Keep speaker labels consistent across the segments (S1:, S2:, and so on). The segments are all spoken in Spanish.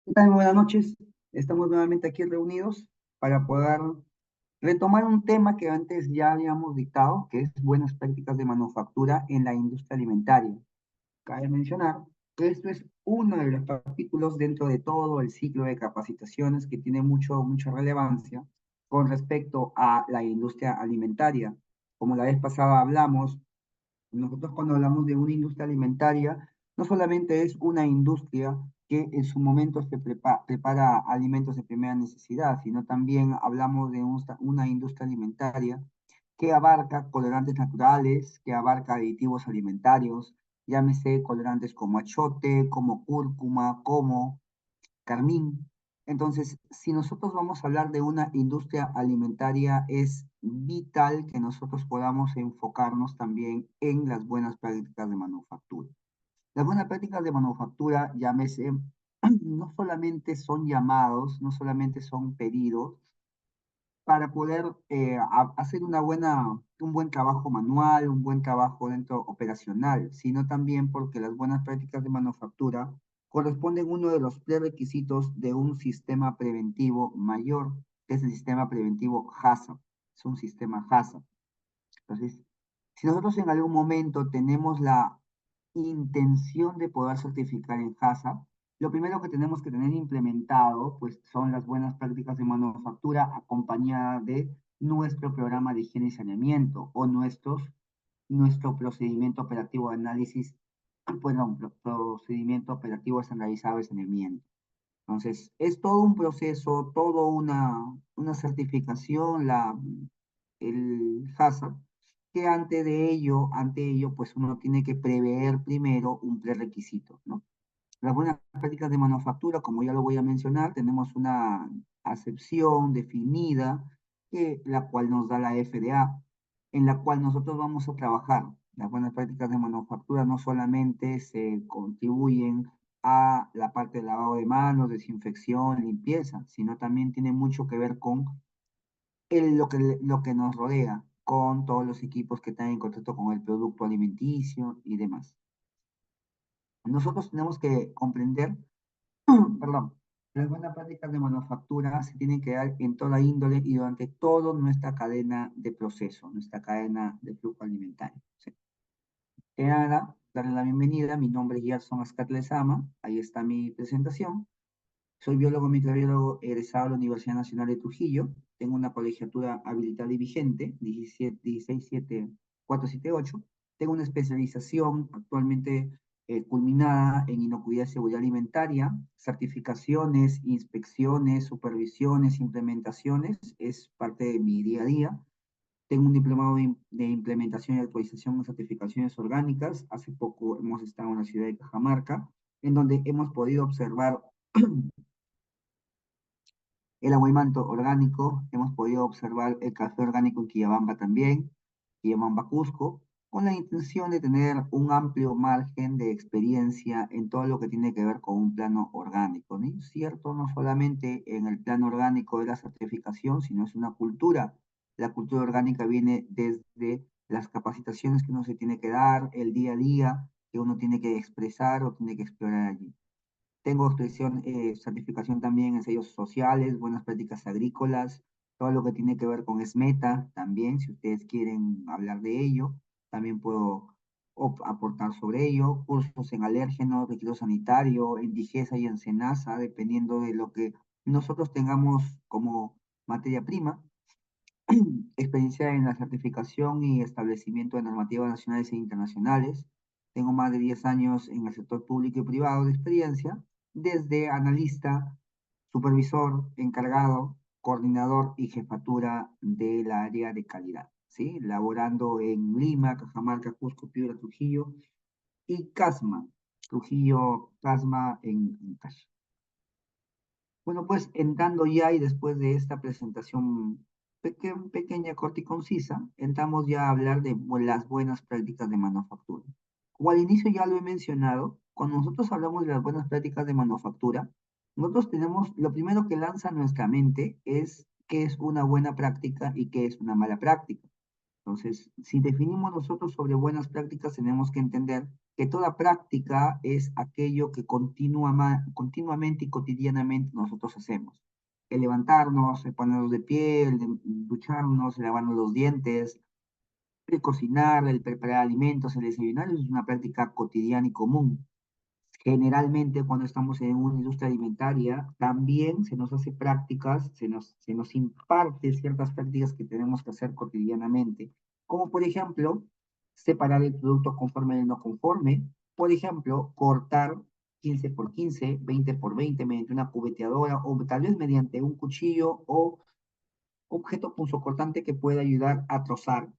S1: ¿Qué tal? Buenas noches. Estamos nuevamente aquí reunidos para poder retomar un tema que antes ya habíamos dictado, que es buenas prácticas de manufactura en la industria alimentaria. Cabe mencionar que esto es uno de los capítulos dentro de todo el ciclo de capacitaciones que tiene mucha relevancia con respecto a la industria alimentaria. Como la vez pasada hablamos, nosotros cuando hablamos de una industria alimentaria, no solamente es una industria que en su momento prepara alimentos de primera necesidad, sino también hablamos de una industria alimentaria que abarca colorantes naturales, que abarca aditivos alimentarios, llámese colorantes como achiote, como cúrcuma, como carmín. Entonces, si nosotros vamos a hablar de una industria alimentaria, es vital que nosotros podamos enfocarnos también en las buenas prácticas de manufactura. Las buenas prácticas de manufactura, llámese, no solamente son llamados, no solamente son pedidos, para poder hacer un buen trabajo manual, un buen trabajo dentro operacional, sino también porque las buenas prácticas de manufactura corresponden a uno de los prerequisitos de un sistema preventivo mayor, que es el sistema preventivo HACCP. Es un sistema HACCP. Entonces, si nosotros en algún momento tenemos la intención de poder certificar en HACCP, lo primero que tenemos que tener implementado, pues, son las buenas prácticas de manufactura acompañada de nuestro programa de higiene y saneamiento o nuestro procedimiento operativo de análisis, perdón, procedimiento operativo estandarizado de saneamiento. Entonces, es todo un proceso, todo una certificación, el HACCP, que ante ello, pues uno tiene que prever primero un prerequisito, ¿no? Las buenas prácticas de manufactura, como ya lo voy a mencionar, tenemos una acepción definida, la cual nos da la FDA, en la cual nosotros vamos a trabajar. Las buenas prácticas de manufactura no solamente se contribuyen a la parte de lavado de manos, desinfección, limpieza, sino también tiene mucho que ver con lo que nos rodea, con todos los equipos que están en contacto con el producto alimenticio y demás. Nosotros tenemos que comprender, perdón, las buenas prácticas de manufactura se tienen que dar en toda índole y durante toda nuestra cadena de proceso, nuestra cadena de flujo alimentario. ¿Sí? Que nada, darle la bienvenida. Mi nombre es Gerson Ascat Lezama. Ahí está mi presentación. Soy biólogo microbiólogo egresado de la Universidad Nacional de Trujillo. Tengo una colegiatura habilitada y vigente, 1677478. Tengo una especialización actualmente culminada en inocuidad y seguridad alimentaria, certificaciones, inspecciones, supervisiones, implementaciones. Es parte de mi día a día. Tengo un diplomado de implementación y actualización en certificaciones orgánicas. Hace poco hemos estado en la ciudad de Cajamarca, en donde hemos podido observar el aguaimanto orgánico, hemos podido observar el café orgánico en Quillabamba también, Quillabamba Cusco, con la intención de tener un amplio margen de experiencia en todo lo que tiene que ver con un plano orgánico, ¿no? Es cierto, no solamente en el plano orgánico de la certificación, sino es una cultura. La cultura orgánica viene desde las capacitaciones que uno se tiene que dar, el día a día que uno tiene que expresar o tiene que explorar allí. Tengo certificación también en sellos sociales, buenas prácticas agrícolas, todo lo que tiene que ver con SMETA también, si ustedes quieren hablar de ello, también puedo aportar sobre ello, cursos en alérgenos, registro sanitario, en Digesa y en SENASA, dependiendo de lo que nosotros tengamos como materia prima, experiencia en la certificación y establecimiento de normativas nacionales e internacionales. Tengo más de 10 años en el sector público y privado de experiencia, desde analista, supervisor, encargado, coordinador y jefatura del área de calidad, ¿sí? Laborando en Lima, Cajamarca, Cusco, Piura, Trujillo y Casma, Trujillo, Casma en Cash. Bueno, pues entrando ya y después de esta presentación pequeña, corta y concisa, entramos ya a hablar de las buenas prácticas de manufactura. Como al inicio ya lo he mencionado, cuando nosotros hablamos de las buenas prácticas de manufactura, nosotros tenemos, lo primero que lanza nuestra mente es qué es una buena práctica y qué es una mala práctica. Entonces, si definimos nosotros sobre buenas prácticas, tenemos que entender que toda práctica es aquello que continuamente y cotidianamente nosotros hacemos. El levantarnos, el ponernos de pie, el ducharnos, el lavarnos los dientes, el cocinar, el preparar alimentos, el desayunar, es una práctica cotidiana y común. Generalmente cuando estamos en una industria alimentaria, también se nos hace prácticas, se nos imparte ciertas prácticas que tenemos que hacer cotidianamente, como por ejemplo, separar el producto conforme y no conforme, por ejemplo, cortar 15 por 15, 20 por 20 mediante una cubeteadora o tal vez mediante un cuchillo o objeto punzocortante que pueda ayudar a trozar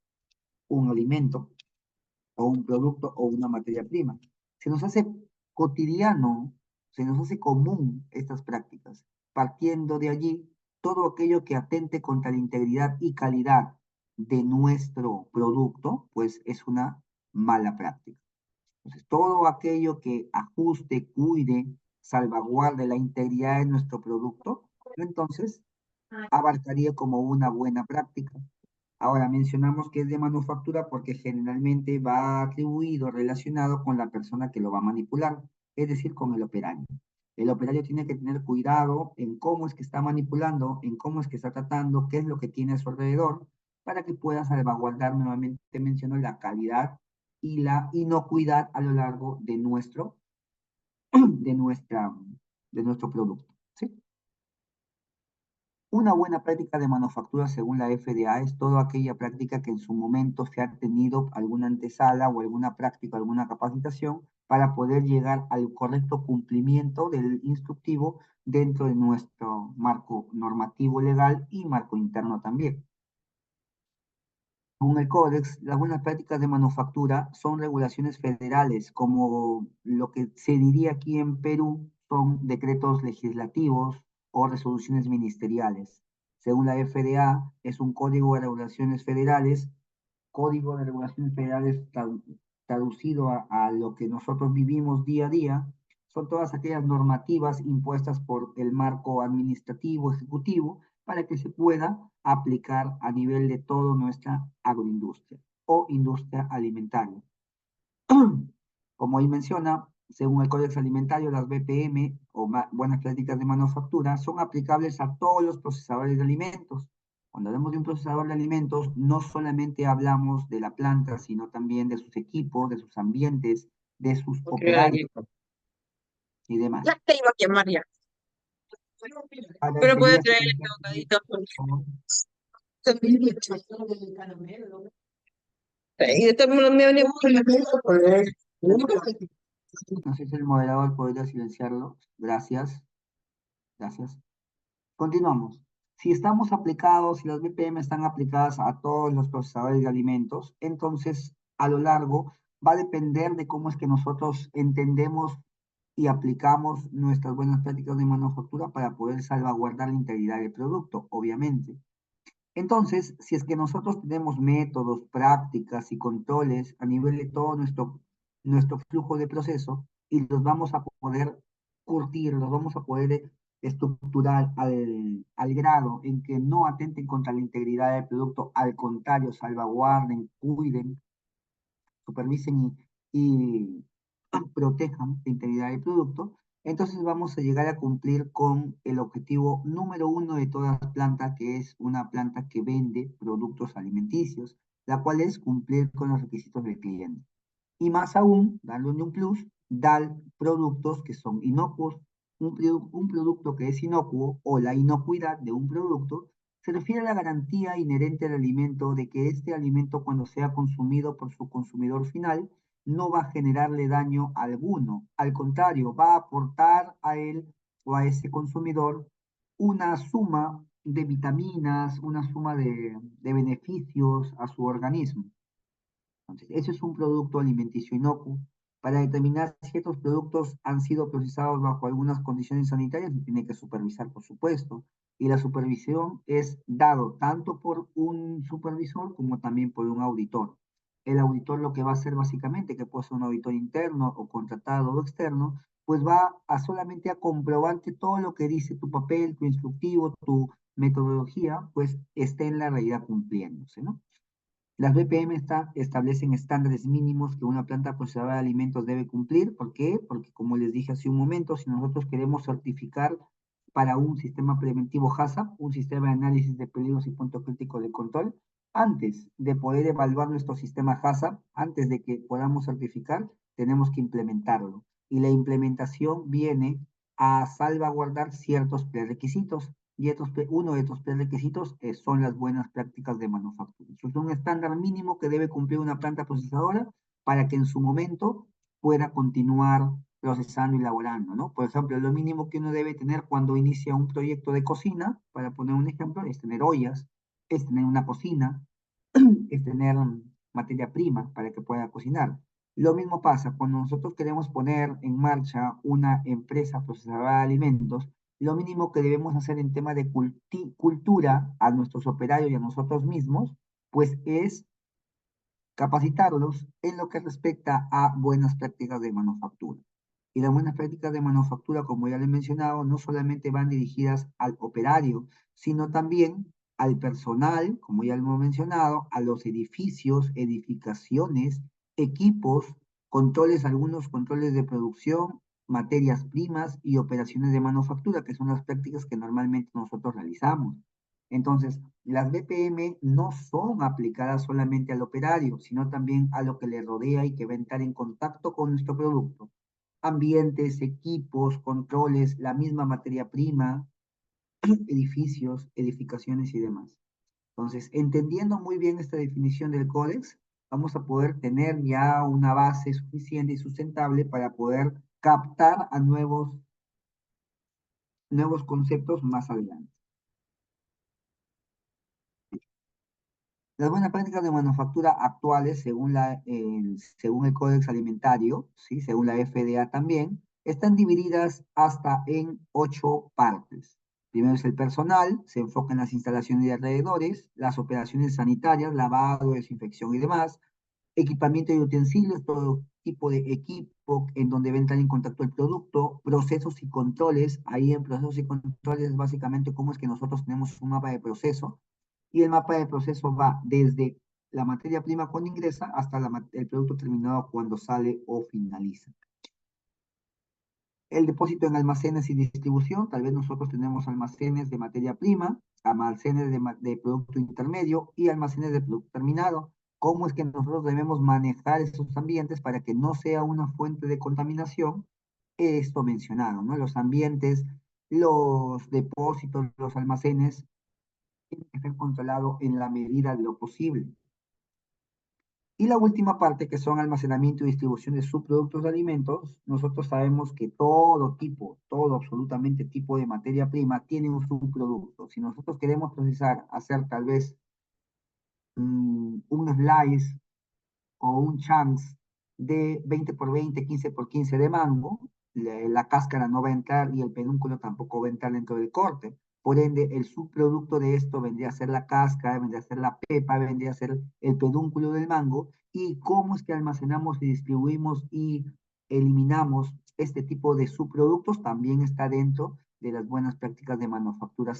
S1: un alimento o un producto o una materia prima. Se nos hace cotidiano, se nos hace común estas prácticas. Partiendo de allí, todo aquello que atente contra la integridad y calidad de nuestro producto, pues es una mala práctica. Entonces, todo aquello que ajuste, cuide, salvaguarde la integridad de nuestro producto, entonces abarcaría como una buena práctica. Ahora, mencionamos que es de manufactura porque generalmente va atribuido, relacionado con la persona que lo va a manipular, es decir, con el operario. El operario tiene que tener cuidado en cómo es que está manipulando, en cómo es que está tratando, qué es lo que tiene a su alrededor, para que pueda salvaguardar, nuevamente menciono, la calidad y la inocuidad a lo largo de de nuestra, de nuestro producto. ¿Sí? Una buena práctica de manufactura según la FDA es toda aquella práctica que en su momento se ha tenido alguna antesala o alguna práctica, alguna capacitación para poder llegar al correcto cumplimiento del instructivo dentro de nuestro marco normativo legal y marco interno también. Según el Códex, las buenas prácticas de manufactura son regulaciones federales, como lo que se diría aquí en Perú son decretos legislativos o resoluciones ministeriales. Según la FDA, es un código de regulaciones federales, código de regulaciones federales traducido a lo que nosotros vivimos día a día, son todas aquellas normativas impuestas por el marco administrativo ejecutivo para que se pueda aplicar a nivel de toda nuestra agroindustria o industria alimentaria. Como ahí menciona, según el Código Alimentario, las BPM o buenas prácticas de manufactura son aplicables a todos los procesadores de alimentos. Cuando hablamos de un procesador de alimentos, no solamente hablamos de la planta, sino también de sus equipos, de sus ambientes, de sus operarios y demás.
S2: Ya te iba a llamar ya,
S1: Para
S2: pero puede
S1: sería
S2: traer
S1: finalizar,
S2: el bocadito.
S1: como
S2: Y de todos modos me venía
S1: no sé si el moderador podría silenciarlo. Gracias, gracias. Continuamos. Si estamos aplicados, si las BPM están aplicadas a todos los procesadores de alimentos, entonces a lo largo va a depender de cómo es que nosotros entendemos y aplicamos nuestras buenas prácticas de manufactura para poder salvaguardar la integridad del producto, obviamente. Entonces, si es que nosotros tenemos métodos, prácticas y controles a nivel de todo nuestro flujo de proceso y los vamos a poder curtir, los vamos a poder estructurar al grado en que no atenten contra la integridad del producto, al contrario, salvaguarden, cuiden, supervisen y protejan la integridad del producto, entonces vamos a llegar a cumplir con el objetivo número uno de toda planta, que es una planta que vende productos alimenticios, la cual es cumplir con los requisitos del cliente. Y más aún, dándole un plus, dar productos que son inocuos. Un producto que es inocuo o la inocuidad de un producto se refiere a la garantía inherente al alimento de que este alimento cuando sea consumido por su consumidor final no va a generarle daño alguno. Al contrario, va a aportar a él o a ese consumidor una suma de vitaminas, una suma de beneficios a su organismo. Entonces, eso es un producto alimenticio inocuo. Para determinar si estos productos han sido procesados bajo algunas condiciones sanitarias, se tiene que supervisar, por supuesto. Y la supervisión es dado tanto por un supervisor como también por un auditor. El auditor lo que va a hacer básicamente, que puede ser un auditor interno o contratado o externo, pues va a solamente a comprobar que todo lo que dice tu papel, tu instructivo, tu metodología, pues esté en la realidad cumpliéndose, ¿no? Las BPM establecen estándares mínimos que una planta procesadora de alimentos debe cumplir. ¿Por qué? Porque como les dije hace un momento, si nosotros queremos certificar para un sistema preventivo HACCP, un sistema de análisis de peligros y punto crítico de control, antes de poder evaluar nuestro sistema HACCP, antes de que podamos certificar, tenemos que implementarlo. Y la implementación viene a salvaguardar ciertos prerequisitos. Y uno de estos prerequisitos son las buenas prácticas de manufactura. Eso es un estándar mínimo que debe cumplir una planta procesadora para que en su momento pueda continuar procesando y elaborando, ¿no? Por ejemplo, lo mínimo que uno debe tener cuando inicia un proyecto de cocina, para poner un ejemplo, es tener ollas, es tener una cocina, es tener materia prima para que pueda cocinar. Lo mismo pasa cuando nosotros queremos poner en marcha una empresa procesadora de alimentos. Lo mínimo que debemos hacer en tema de cultura a nuestros operarios y a nosotros mismos, pues es capacitarlos en lo que respecta a buenas prácticas de manufactura. Y las buenas prácticas de manufactura, como ya les he mencionado, no solamente van dirigidas al operario, sino también al personal, como ya lo hemos mencionado, a los edificios, edificaciones, equipos, controles, algunos controles de producción, materias primas y operaciones de manufactura, que son las prácticas que normalmente nosotros realizamos. Entonces, las BPM no son aplicadas solamente al operario, sino también a lo que le rodea y que va a entrar en contacto con nuestro producto. Ambientes, equipos, controles, la misma materia prima, edificios, edificaciones y demás. Entonces, entendiendo muy bien esta definición del códex, vamos a poder tener ya una base suficiente y sustentable para poder captar a nuevos conceptos más adelante. Las buenas prácticas de manufactura actuales, según el Códex Alimentario, ¿sí? Según la FDA también, están divididas hasta en 8 partes. Primero es el personal, se enfoca en las instalaciones de alrededores, las operaciones sanitarias, lavado, desinfección y demás, equipamiento y utensilios, todo tipo de equipo en donde va a entrar en contacto el producto, procesos y controles. Ahí en procesos y controles, básicamente, cómo es que nosotros tenemos un mapa de proceso y el mapa de proceso va desde la materia prima cuando ingresa hasta el producto terminado cuando sale o finaliza. El depósito en almacenes y distribución, tal vez nosotros tenemos almacenes de materia prima, almacenes de producto intermedio y almacenes de producto terminado. ¿Cómo es que nosotros debemos manejar esos ambientes para que no sea una fuente de contaminación? Esto mencionado, ¿no? Los ambientes, los depósitos, los almacenes tienen que ser controlados en la medida de lo posible. Y la última parte, que son almacenamiento y distribución de subproductos de alimentos, nosotros sabemos que todo absolutamente tipo de materia prima tiene un subproducto. Si nosotros queremos procesar, hacer tal vez un slice o un chunks de 20 por 20, 15 por 15 de mango, la cáscara no va a entrar y el pedúnculo tampoco va a entrar dentro del corte. Por ende, el subproducto de esto vendría a ser la cáscara, vendría a ser la pepa, vendría a ser el pedúnculo del mango. Y cómo es que almacenamos y distribuimos y eliminamos este tipo de subproductos también está dentro de las buenas prácticas de manufactura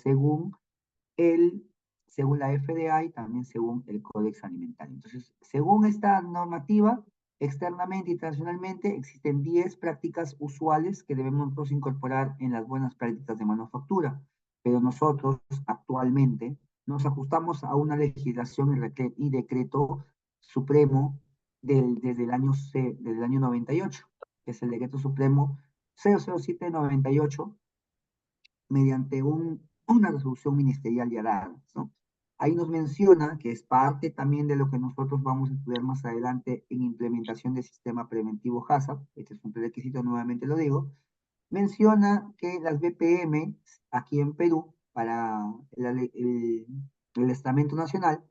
S1: el, según la FDA y también según el Códex Alimentario. Entonces, según esta normativa, externamente y internacionalmente, existen 10 prácticas usuales que debemos nosotros incorporar en las buenas prácticas de manufactura, pero nosotros actualmente nos ajustamos a una legislación y decreto supremo desde el año 98, que es el decreto supremo 00798, mediante una resolución ministerial ya dada, ¿no? Ahí nos menciona que es parte también de lo que nosotros vamos a estudiar más adelante en implementación del sistema preventivo HACCP, este es un prerequisito, nuevamente lo digo, menciona que las BPM aquí en Perú, para el estamento nacional,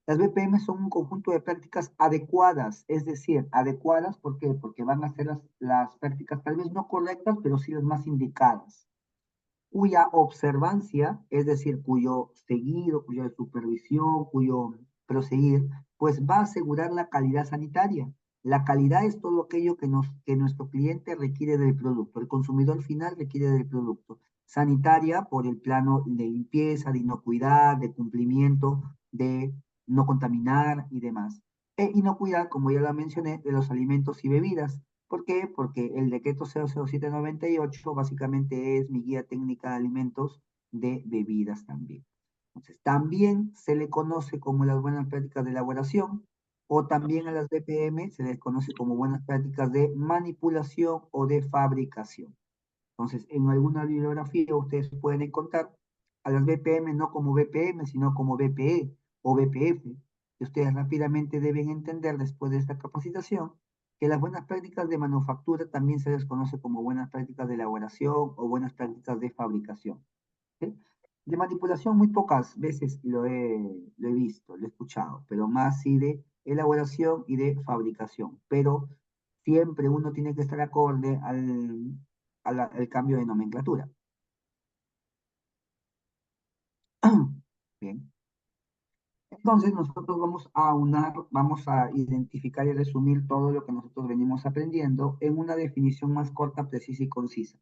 S1: las BPM son un conjunto de prácticas adecuadas, es decir, adecuadas, ¿por qué? Porque van a ser las prácticas tal vez no correctas, pero sí las más indicadas, cuya observancia, es decir, cuyo seguido, cuya supervisión, cuyo proseguir, pues va a asegurar la calidad sanitaria. La calidad es todo aquello que nuestro cliente requiere del producto, el consumidor final requiere del producto. Sanitaria por el plano de limpieza, de inocuidad, de cumplimiento de no contaminar y demás. E inocuidad, como ya lo mencioné, de los alimentos y bebidas. ¿Por qué? Porque el decreto 00798 básicamente es mi guía técnica de alimentos de bebidas también. Entonces, también se le conoce como las buenas prácticas de elaboración o también a las BPM se les conoce como buenas prácticas de manipulación o de fabricación. Entonces, en alguna bibliografía ustedes pueden encontrar a las BPM no como BPM, sino como BPE o BPF. Y ustedes rápidamente deben entender después de esta capacitación que las buenas prácticas de manufactura también se les conoce como buenas prácticas de elaboración o buenas prácticas de fabricación. ¿Sí? De manipulación muy pocas veces lo he visto, lo he escuchado, pero más sí de elaboración y de fabricación. Pero siempre uno tiene que estar acorde al cambio de nomenclatura. Bien. Entonces nosotros vamos a aunar, vamos a identificar y resumir todo lo que nosotros venimos aprendiendo en una definición más corta, precisa y concisa.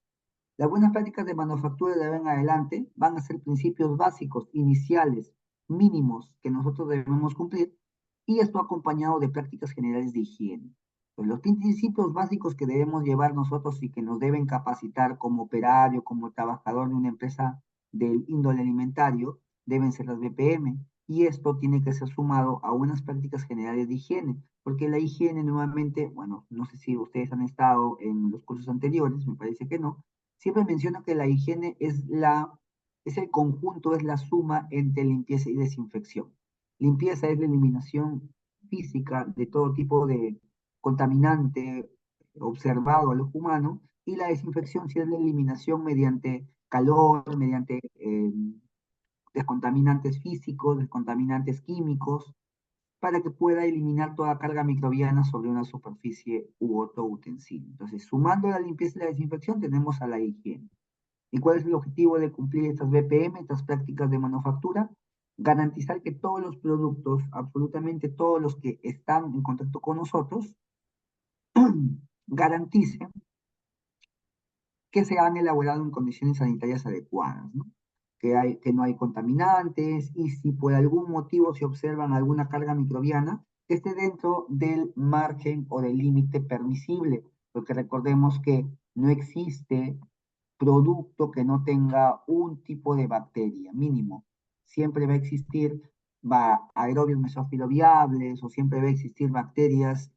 S1: Las buenas prácticas de manufactura de ahora en adelante van a ser principios básicos, iniciales, mínimos que nosotros debemos cumplir y esto acompañado de prácticas generales de higiene. Pues los principios básicos que debemos llevar nosotros y que nos deben capacitar como operario, como trabajador de una empresa del índole alimentario, deben ser las BPM. Y esto tiene que ser sumado a unas prácticas generales de higiene, porque la higiene nuevamente, bueno, no sé si ustedes han estado en los cursos anteriores, me parece que no, siempre menciono que la higiene es el conjunto, es la suma entre limpieza y desinfección. Limpieza es la eliminación física de todo tipo de contaminante observado al ojo humano y la desinfección sí es la eliminación mediante calor, mediante descontaminantes físicos, descontaminantes químicos, para que pueda eliminar toda carga microbiana sobre una superficie u otro utensilio. Entonces, sumando la limpieza y la desinfección, tenemos a la higiene. ¿Y cuál es el objetivo de cumplir estas BPM, estas prácticas de manufactura? Garantizar que todos los productos, absolutamente todos los que están en contacto con nosotros, garanticen que se han elaborado en condiciones sanitarias adecuadas, ¿no? Que no hay contaminantes y si por algún motivo se observan alguna carga microbiana, que esté dentro del margen o del límite permisible, porque recordemos que no existe producto que no tenga un tipo de bacteria mínimo. Siempre va a existir aerobios mesofiloviables o siempre va a existir bacterias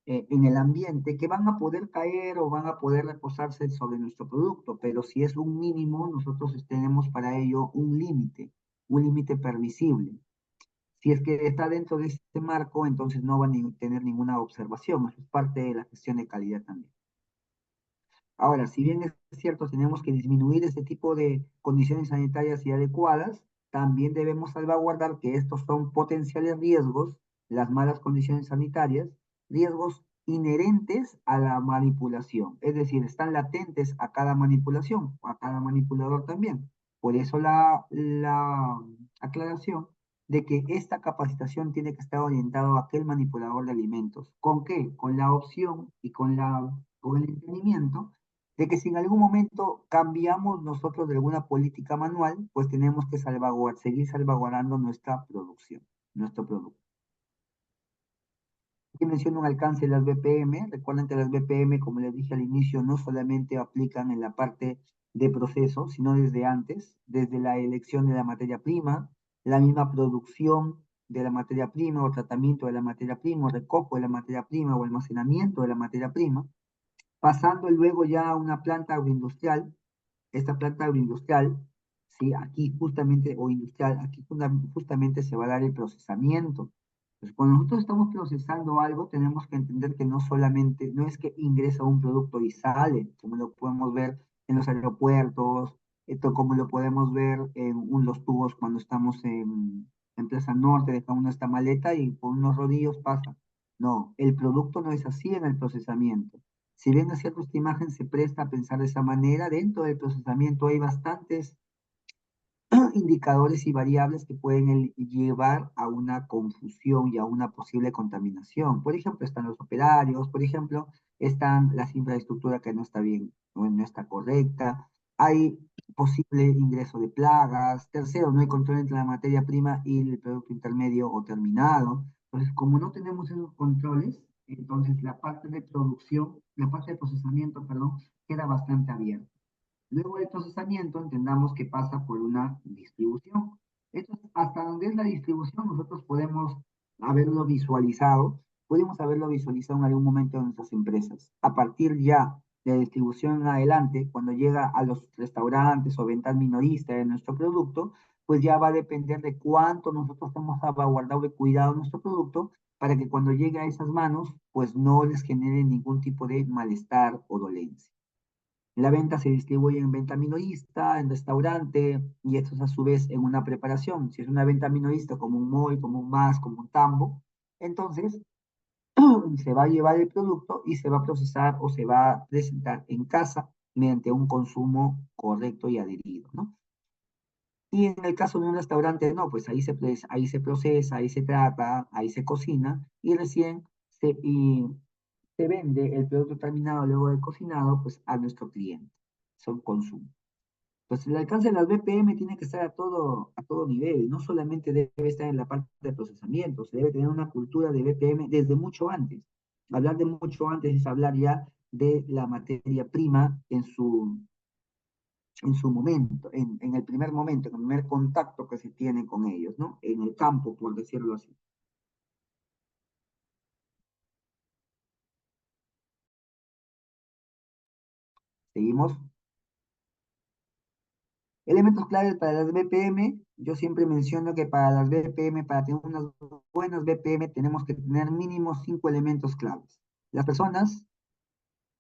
S1: en el ambiente que van a poder caer o van a poder reposarse sobre nuestro producto, pero si es un mínimo, nosotros tenemos para ello un límite permisible. Si es que está dentro de este marco, entonces no van a tener ninguna observación. Eso es parte de la gestión de calidad también. Ahora, si bien es cierto, tenemos que disminuir este tipo de condiciones sanitarias y adecuadas, también debemos salvaguardar que estos son potenciales riesgos, las malas condiciones sanitarias, riesgos inherentes a la manipulación, es decir, están latentes a cada manipulación, a cada manipulador también. Por eso la aclaración de que esta capacitación tiene que estar orientada a aquel manipulador de alimentos. ¿Con qué? Con la opción y con el entendimiento de que si en algún momento cambiamos nosotros de alguna política manual, pues tenemos que seguir salvaguardando nuestra producción, nuestro producto. Aquí menciono un alcance de las BPM. Recuerden que las BPM, como les dije al inicio, no solamente aplican en la parte de proceso, sino desde antes, desde la elección de la materia prima, la misma producción de la materia prima o tratamiento de la materia prima, o recojo de la materia prima o almacenamiento de la materia prima, pasando luego ya a una planta agroindustrial. Esta planta agroindustrial, ¿sí? Aquí justamente, o industrial, aquí justamente se va a dar el procesamiento. Pues cuando nosotros estamos procesando algo, tenemos que entender que no solamente, no es que ingresa un producto y sale, como lo podemos ver en los aeropuertos, esto como lo podemos ver en los tubos cuando estamos en Plaza Norte, dejamos nuestra maleta y por unos rodillos pasa. No, el producto no es así en el procesamiento. Si bien es cierto, esta imagen se presta a pensar de esa manera, dentro del procesamiento hay bastantes indicadores y variables que pueden llevar a una confusión y a una posible contaminación. Por ejemplo, están los operarios, por ejemplo, están las infraestructuras que no está bien o no está correcta. Hay posible ingreso de plagas. Tercero, no hay control entre la materia prima y el producto intermedio o terminado. Entonces, como no tenemos esos controles, entonces la parte de producción, la parte de procesamiento, perdón, queda bastante abierta. Luego del procesamiento, entendamos que pasa por una distribución. Entonces, hasta donde es la distribución, nosotros podemos haberlo visualizado en algún momento en nuestras empresas. A partir ya de la distribución en adelante, cuando llega a los restaurantes o ventas minoristas de nuestro producto, pues ya va a depender de cuánto nosotros hemos salvaguardado y cuidado nuestro producto para que cuando llegue a esas manos, pues no les genere ningún tipo de malestar o dolencia. La venta se distribuye en venta minorista, en restaurante, y esto es a su vez en una preparación. Si es una venta minorista como un mall, como un MAS, como un Tambo, entonces se va a llevar el producto y se va a procesar o se va a presentar en casa mediante un consumo correcto y adherido, ¿no? Y en el caso de un restaurante, no, pues ahí se procesa, ahí se trata, ahí se cocina y recién se vende el producto terminado luego de cocinado, pues a nuestro cliente. Son consumo. Pues el alcance de las BPM tiene que estar a todo nivel, no solamente debe estar en la parte de procesamiento, se debe tener una cultura de BPM desde mucho antes. Hablar de mucho antes es hablar ya de la materia prima en su momento, en el primer momento, en el primer contacto que se tiene con ellos, ¿no? En el campo, por decirlo así. Seguimos. Elementos claves para las BPM. Yo siempre menciono que para las BPM, para tener unas buenas BPM, tenemos que tener mínimo 5 elementos claves. Las personas,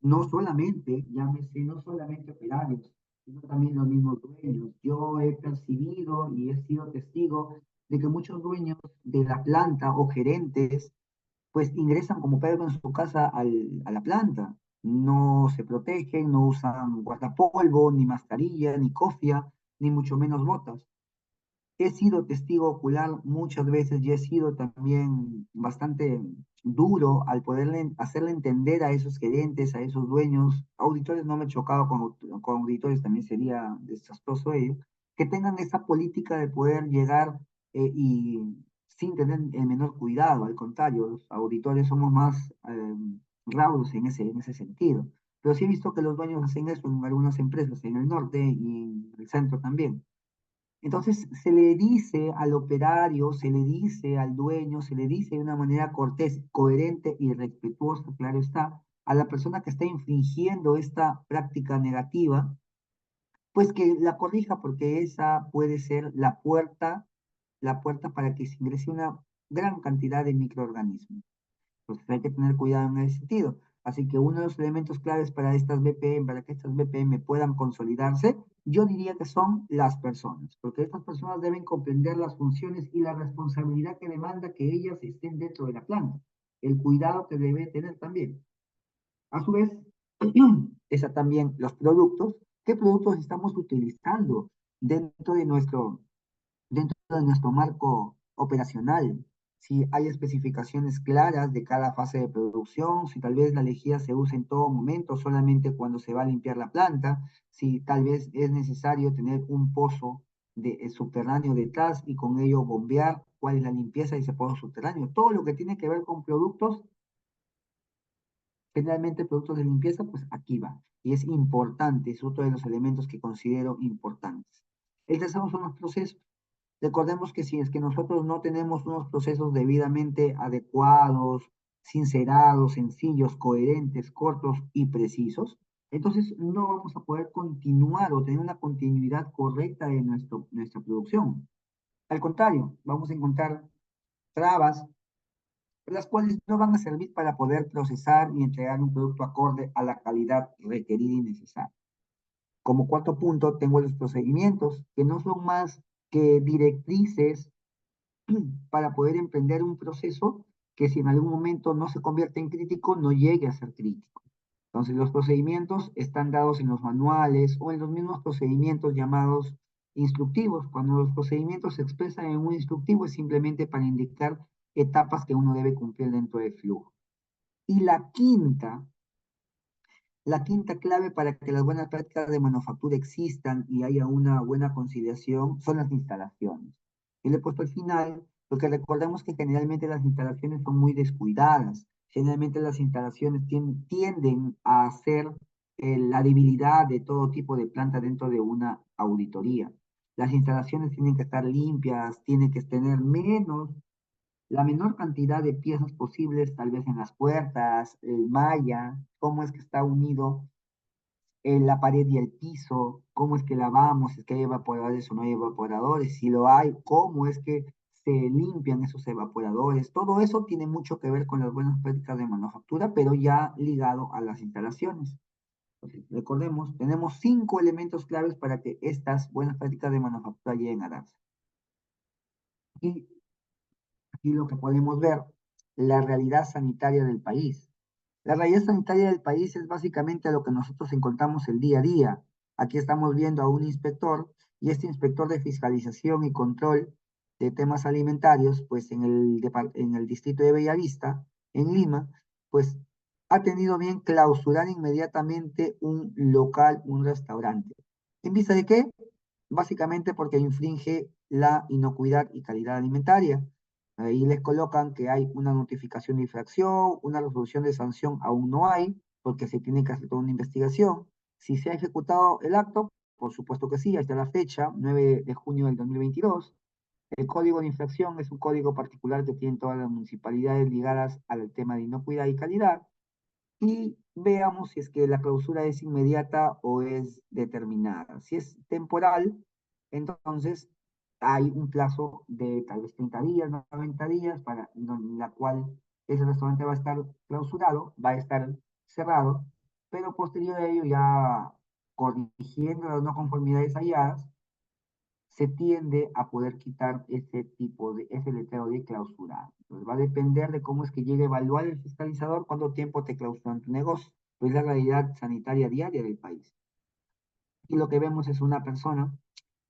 S1: no solamente, llámese, no solamente operarios, sino también los mismos dueños. Yo he percibido y he sido testigo de que muchos dueños de la planta o gerentes pues ingresan como perro en su casa a la planta. No se protegen, no usan guardapolvo, ni mascarilla, ni cofia, ni mucho menos botas. He sido testigo ocular muchas veces y he sido también bastante duro al poderle hacerle entender a esos gerentes, a esos dueños, auditores no me he chocado con auditores, también sería desastroso ello, que tengan esa política de poder llegar y sin tener el menor cuidado, al contrario, los auditores somos más raudos en ese sentido. Pero sí he visto que los dueños hacen eso en algunas empresas, en el norte y en el centro también. Entonces se le dice al operario, se le dice al dueño, se le dice de una manera cortés, coherente y respetuosa, claro está, a la persona que está infringiendo esta práctica negativa, pues que la corrija porque esa puede ser la puerta para que se ingrese una gran cantidad de microorganismos. Entonces hay que tener cuidado en ese sentido. Así que uno de los elementos claves para estas BPM, para que estas BPM puedan consolidarse, yo diría que son las personas, porque estas personas deben comprender las funciones y la responsabilidad que demanda que ellas estén dentro de la planta, el cuidado que debe tener también. A su vez, esa también los productos, qué productos estamos utilizando dentro de nuestro marco operacional, si hay especificaciones claras de cada fase de producción, si tal vez la lejía se usa en todo momento, solamente cuando se va a limpiar la planta, si tal vez es necesario tener un pozo subterráneo detrás y con ello bombear, cuál es la limpieza de ese pozo subterráneo. Todo lo que tiene que ver con productos, generalmente productos de limpieza, pues aquí va. Y es importante, es otro de los elementos que considero importantes. El tercero son los procesos. Recordemos que si es que nosotros no tenemos unos procesos debidamente adecuados, sincerados, sencillos, coherentes, cortos y precisos, entonces no vamos a poder continuar o tener una continuidad correcta de nuestra producción. Al contrario, vamos a encontrar trabas, las cuales no van a servir para poder procesar y entregar un producto acorde a la calidad requerida y necesaria. Como cuarto punto, tengo los procedimientos, que no son más que directrices para poder emprender un proceso que si en algún momento no se convierte en crítico, no llegue a ser crítico. Entonces, los procedimientos están dados en los manuales o en los mismos procedimientos llamados instructivos. Cuando los procedimientos se expresan en un instructivo es simplemente para indicar etapas que uno debe cumplir dentro del flujo. Y la quinta La quinta clave para que las buenas prácticas de manufactura existan y haya una buena conciliación son las instalaciones. Y le he puesto al final, porque recordemos que generalmente las instalaciones son muy descuidadas. Generalmente las instalaciones tienden a ser la debilidad de todo tipo de planta dentro de una auditoría. Las instalaciones tienen que estar limpias, tienen que tener la menor cantidad de piezas posibles, tal vez en las puertas, el malla, cómo es que está unido la pared y el piso, cómo es que lavamos, es que hay evaporadores o no hay evaporadores, si lo hay, cómo es que se limpian esos evaporadores. Todo eso tiene mucho que ver con las buenas prácticas de manufactura, pero ya ligado a las instalaciones. Entonces, recordemos, tenemos 5 elementos claves para que estas buenas prácticas de manufactura lleguen a darse. Y aquí lo que podemos ver, la realidad sanitaria del país. La realidad sanitaria del país es básicamente lo que nosotros encontramos el día a día. Aquí estamos viendo a un inspector y este inspector de fiscalización y control de temas alimentarios, pues en el distrito de Bellavista, en Lima, pues ha tenido bien clausurar inmediatamente un local, un restaurante. ¿En vista de qué? Básicamente porque infringe la inocuidad y calidad alimentaria. Ahí les colocan que hay una notificación de infracción, una resolución de sanción aún no hay, porque se tiene que hacer toda una investigación. Si se ha ejecutado el acto, por supuesto que sí, hasta la fecha, 9 de junio del 2022. El código de infracción es un código particular que tienen todas las municipalidades ligadas al tema de inocuidad y calidad y veamos si es que la clausura es inmediata o es determinada. Si es temporal, entonces hay un plazo de tal vez 30 días, 90 días, en la cual ese restaurante va a estar clausurado, va a estar cerrado, pero posterior a ello ya corrigiendo las no conformidades halladas, se tiende a poder quitar ese letrero de clausurado. Entonces va a depender de cómo es que llegue a evaluar el fiscalizador cuánto tiempo te clausuran tu negocio. Pues la realidad sanitaria diaria del país. Y lo que vemos es una persona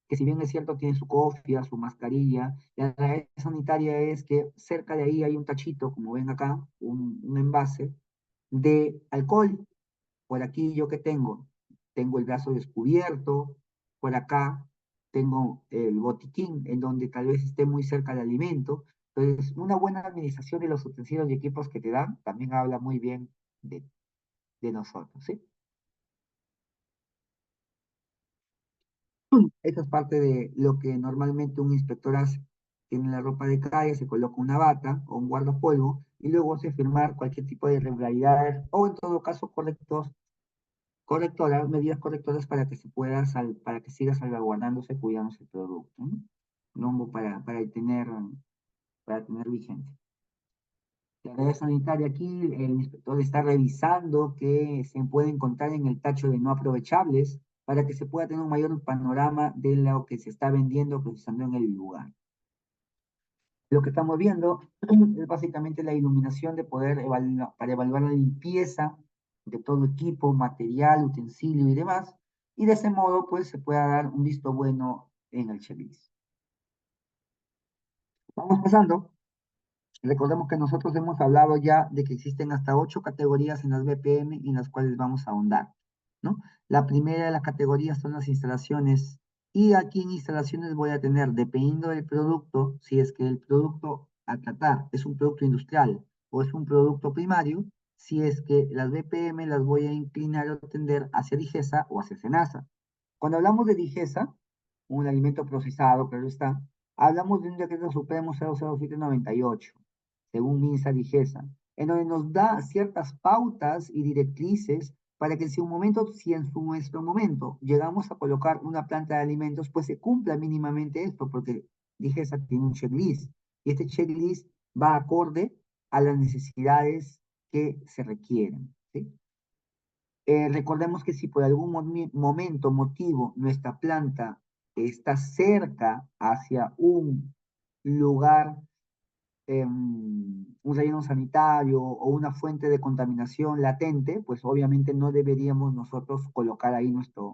S1: que si bien es cierto tiene su cofia, su mascarilla, la realidad sanitaria es que cerca de ahí hay un tachito, como ven acá, un envase de alcohol. Por aquí yo que tengo el brazo descubierto, por acá tengo el botiquín en donde tal vez esté muy cerca del alimento. Entonces, una buena administración de los utensilios y equipos que te dan también habla muy bien de, de nosotros, ¿sí? Esa es parte de lo que normalmente un inspector hace. Tiene la ropa de calle, se coloca una bata o un guardapolvo y luego hace firmar cualquier tipo de irregularidades o en todo caso correctoras, medidas correctoras para que para que siga salvaguardándose, cuidándose el producto, ¿no? No para tener vigente. La red sanitaria aquí, el inspector está revisando que se puede encontrar en el tacho de no aprovechables para que se pueda tener un mayor panorama de lo que se está vendiendo, procesando en el lugar. Lo que estamos viendo es básicamente la iluminación de poder para evaluar la limpieza de todo equipo, material, utensilio y demás, y de ese modo pues se pueda dar un visto bueno en el checklist. Vamos pasando. Recordemos que nosotros hemos hablado ya de que existen hasta 8 categorías en las BPM en las cuales vamos a ahondar, ¿no? La primera de las categorías son las instalaciones y aquí en instalaciones voy a tener, dependiendo del producto, si es que el producto a tratar es un producto industrial o es un producto primario, si es que las BPM las voy a inclinar o tender hacia Digesa o hacia Senasa. Cuando hablamos de Digesa, un alimento procesado, claro está, hablamos de un decreto supremo 00798 según MINSA Digesa, en donde nos da ciertas pautas y directrices para que si en nuestro momento llegamos a colocar una planta de alimentos, pues se cumpla mínimamente esto, porque Digesa tiene un checklist y este checklist va acorde a las necesidades que se requieren, ¿sí? Recordemos que si por algún motivo, nuestra planta está cerca hacia un lugar un relleno sanitario o una fuente de contaminación latente, pues obviamente no deberíamos nosotros colocar ahí nuestra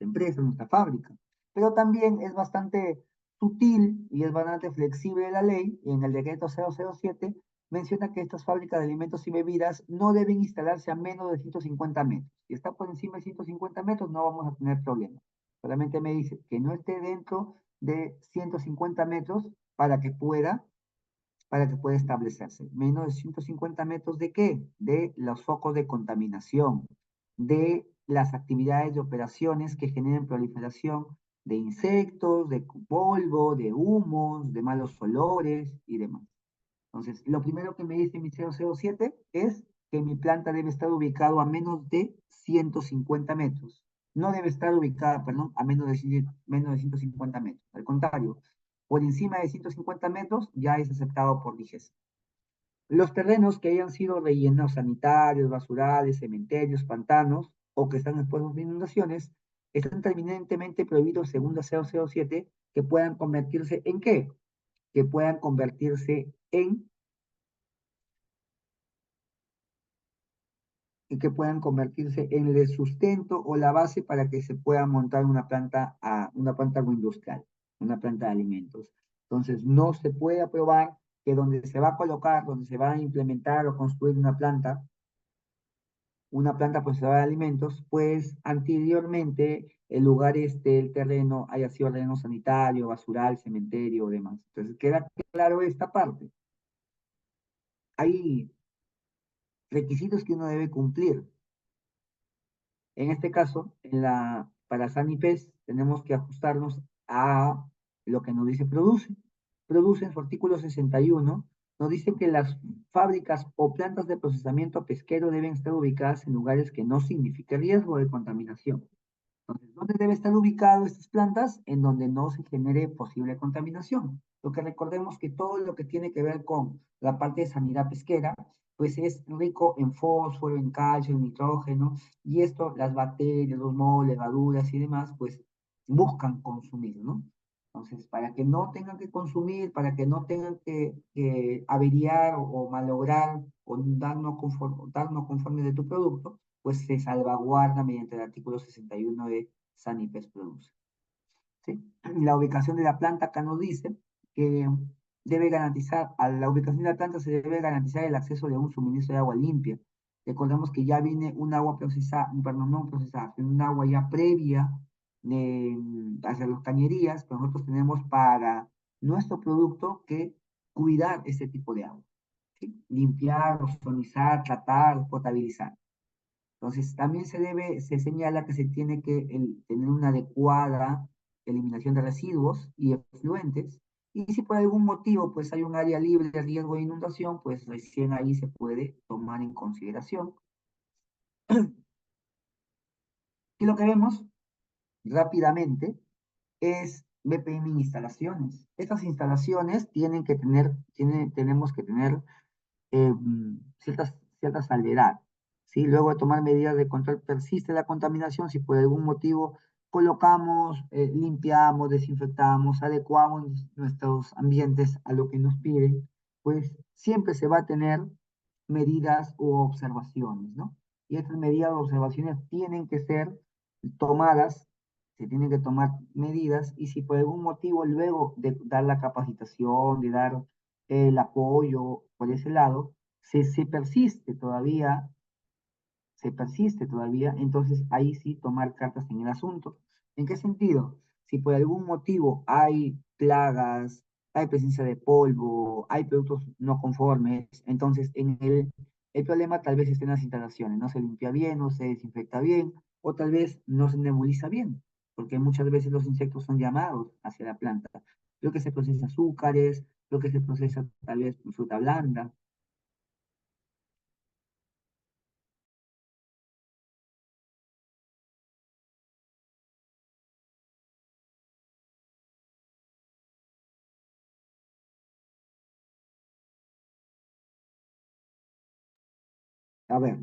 S1: empresa, nuestra fábrica. Pero también es bastante sutil y es bastante flexible la ley, y en el decreto 007 menciona que estas fábricas de alimentos y bebidas no deben instalarse a menos de 150 metros. Si está por encima de 150 metros, no vamos a tener problemas. Solamente me dice que no esté dentro de 150 metros para que pueda, para que pueda establecerse. Menos de 150 metros ¿de qué? De los focos de contaminación, de las actividades de operaciones que generen proliferación de insectos, de polvo, de humos, de malos olores y demás. Entonces, lo primero que me dice mi 007 es que mi planta debe estar ubicado a menos de 150 metros. No debe estar ubicada, perdón, a menos de 150 metros. Al contrario, por encima de 150 metros ya es aceptado por DGES. Los terrenos que hayan sido rellenos sanitarios, basurales, cementerios, pantanos o que están expuestos a inundaciones están terminantemente prohibidos según la 007 que puedan convertirse en ¿qué? Que puedan convertirse en y que puedan convertirse en el sustento o la base para que se pueda montar una planta agroindustrial, una planta de alimentos. Entonces, no se puede aprobar que donde se va a colocar, donde se va a implementar o construir una planta procesada de alimentos, pues anteriormente el lugar el terreno haya sido terreno sanitario, basural, cementerio o demás. Entonces, queda claro esta parte. Hay requisitos que uno debe cumplir. En este caso, para Sanipes tenemos que ajustarnos a lo que nos dice Produce. Produce en su artículo 61, nos dice que las fábricas o plantas de procesamiento pesquero deben estar ubicadas en lugares que no signifique riesgo de contaminación. Entonces, ¿dónde debe estar ubicado estas plantas? En donde no se genere posible contaminación. Lo que recordemos que todo lo que tiene que ver con la parte de sanidad pesquera, pues es rico en fósforo, en calcio, en nitrógeno, y esto, las bacterias, los mohos, levaduras y demás, pues buscan consumir, ¿no? Entonces, para que no tengan que consumir, para que no tengan que averiar o malograr o dar no conforme de tu producto, pues se salvaguarda mediante el artículo 61 de Sanipes Produce. ¿Sí? La ubicación de la planta acá nos dice que a la ubicación de la planta se debe garantizar el acceso de un suministro de agua limpia. Recordemos que ya viene un agua procesada, perdón, no procesada, sino un agua ya previa hacia las cañerías, pero nosotros tenemos para nuestro producto que cuidar este tipo de agua. ¿Sí? Limpiar, ozonizar, tratar, potabilizar. Entonces, también se señala que se tiene que tener una adecuada eliminación de residuos y efluentes. Y si por algún motivo pues hay un área libre de riesgo de inundación, pues recién ahí se puede tomar en consideración. Y lo que vemos rápidamente es BPM en instalaciones. Estas instalaciones tenemos que tener eh, cierta salvedad, ¿sí? Luego de tomar medidas de control, persiste la contaminación, si por algún motivo colocamos, limpiamos, desinfectamos, adecuamos nuestros ambientes a lo que nos piden, pues siempre se va a tener medidas u observaciones, ¿no? Y estas medidas o observaciones tienen que ser tomadas, se tienen que tomar medidas, y si por algún motivo luego de dar la capacitación, de dar el apoyo por ese lado, se persiste todavía, entonces ahí sí tomar cartas en el asunto. ¿En qué sentido? Si por algún motivo hay plagas, hay presencia de polvo, hay productos no conformes, entonces el problema tal vez esté en las instalaciones, no se limpia bien, no se desinfecta bien, o tal vez no se nebuliza bien, porque muchas veces los insectos son llamados hacia la planta. Lo que se procesa azúcares, lo que se procesa tal vez fruta blanda. A ver,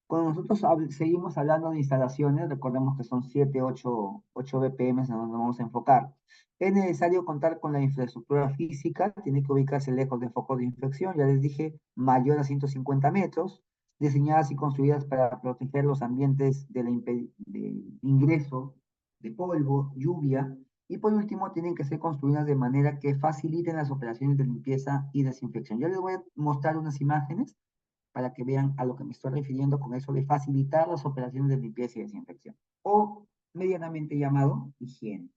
S1: cuando nosotros seguimos hablando de instalaciones, recordemos que son 7, 8 BPM en donde nos vamos a enfocar. Es necesario contar con la infraestructura física, tiene que ubicarse lejos de focos de infección, ya les dije, mayor a 150 metros, diseñadas y construidas para proteger los ambientes del ingreso de polvo, lluvia Y por último, tienen que ser construidas de manera que faciliten las operaciones de limpieza y desinfección. Yo les voy a mostrar unas imágenes para que vean a lo que me estoy refiriendo con eso de facilitar las operaciones de limpieza y desinfección, o medianamente llamado higiene.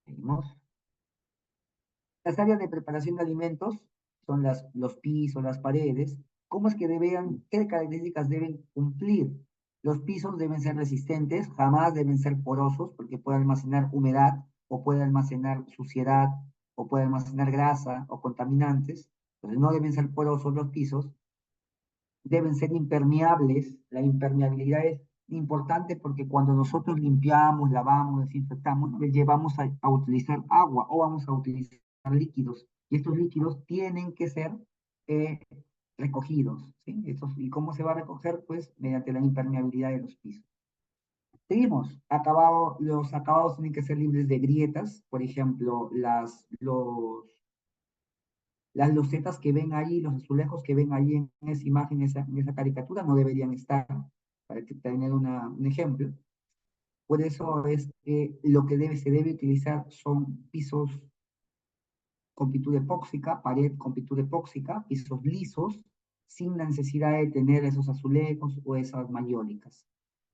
S1: Seguimos. Las áreas de preparación de alimentos son los pisos, las paredes. ¿Cómo es que qué características deben cumplir? Los pisos deben ser resistentes, jamás deben ser porosos, porque puede almacenar humedad, o puede almacenar suciedad, o puede almacenar grasa o contaminantes. Entonces no deben ser porosos los pisos, deben ser impermeables. La impermeabilidad es importante porque cuando nosotros limpiamos, lavamos, desinfectamos, les llevamos a utilizar agua o vamos a utilizar líquidos. Y estos líquidos tienen que ser eh, recogidos. ¿Sí? ¿Y cómo se va a recoger? Pues mediante la impermeabilidad de los pisos. Seguimos. Los acabados tienen que ser libres de grietas. Por ejemplo, las losetas que ven ahí, los azulejos que ven ahí en esa imagen, en esa caricatura, no deberían estar, para que tener un ejemplo. Por eso es que lo que se debe utilizar son pisos con pintura epóxica, pared con pintura epóxica, pisos lisos, sin la necesidad de tener esos azulejos o esas mayólicas.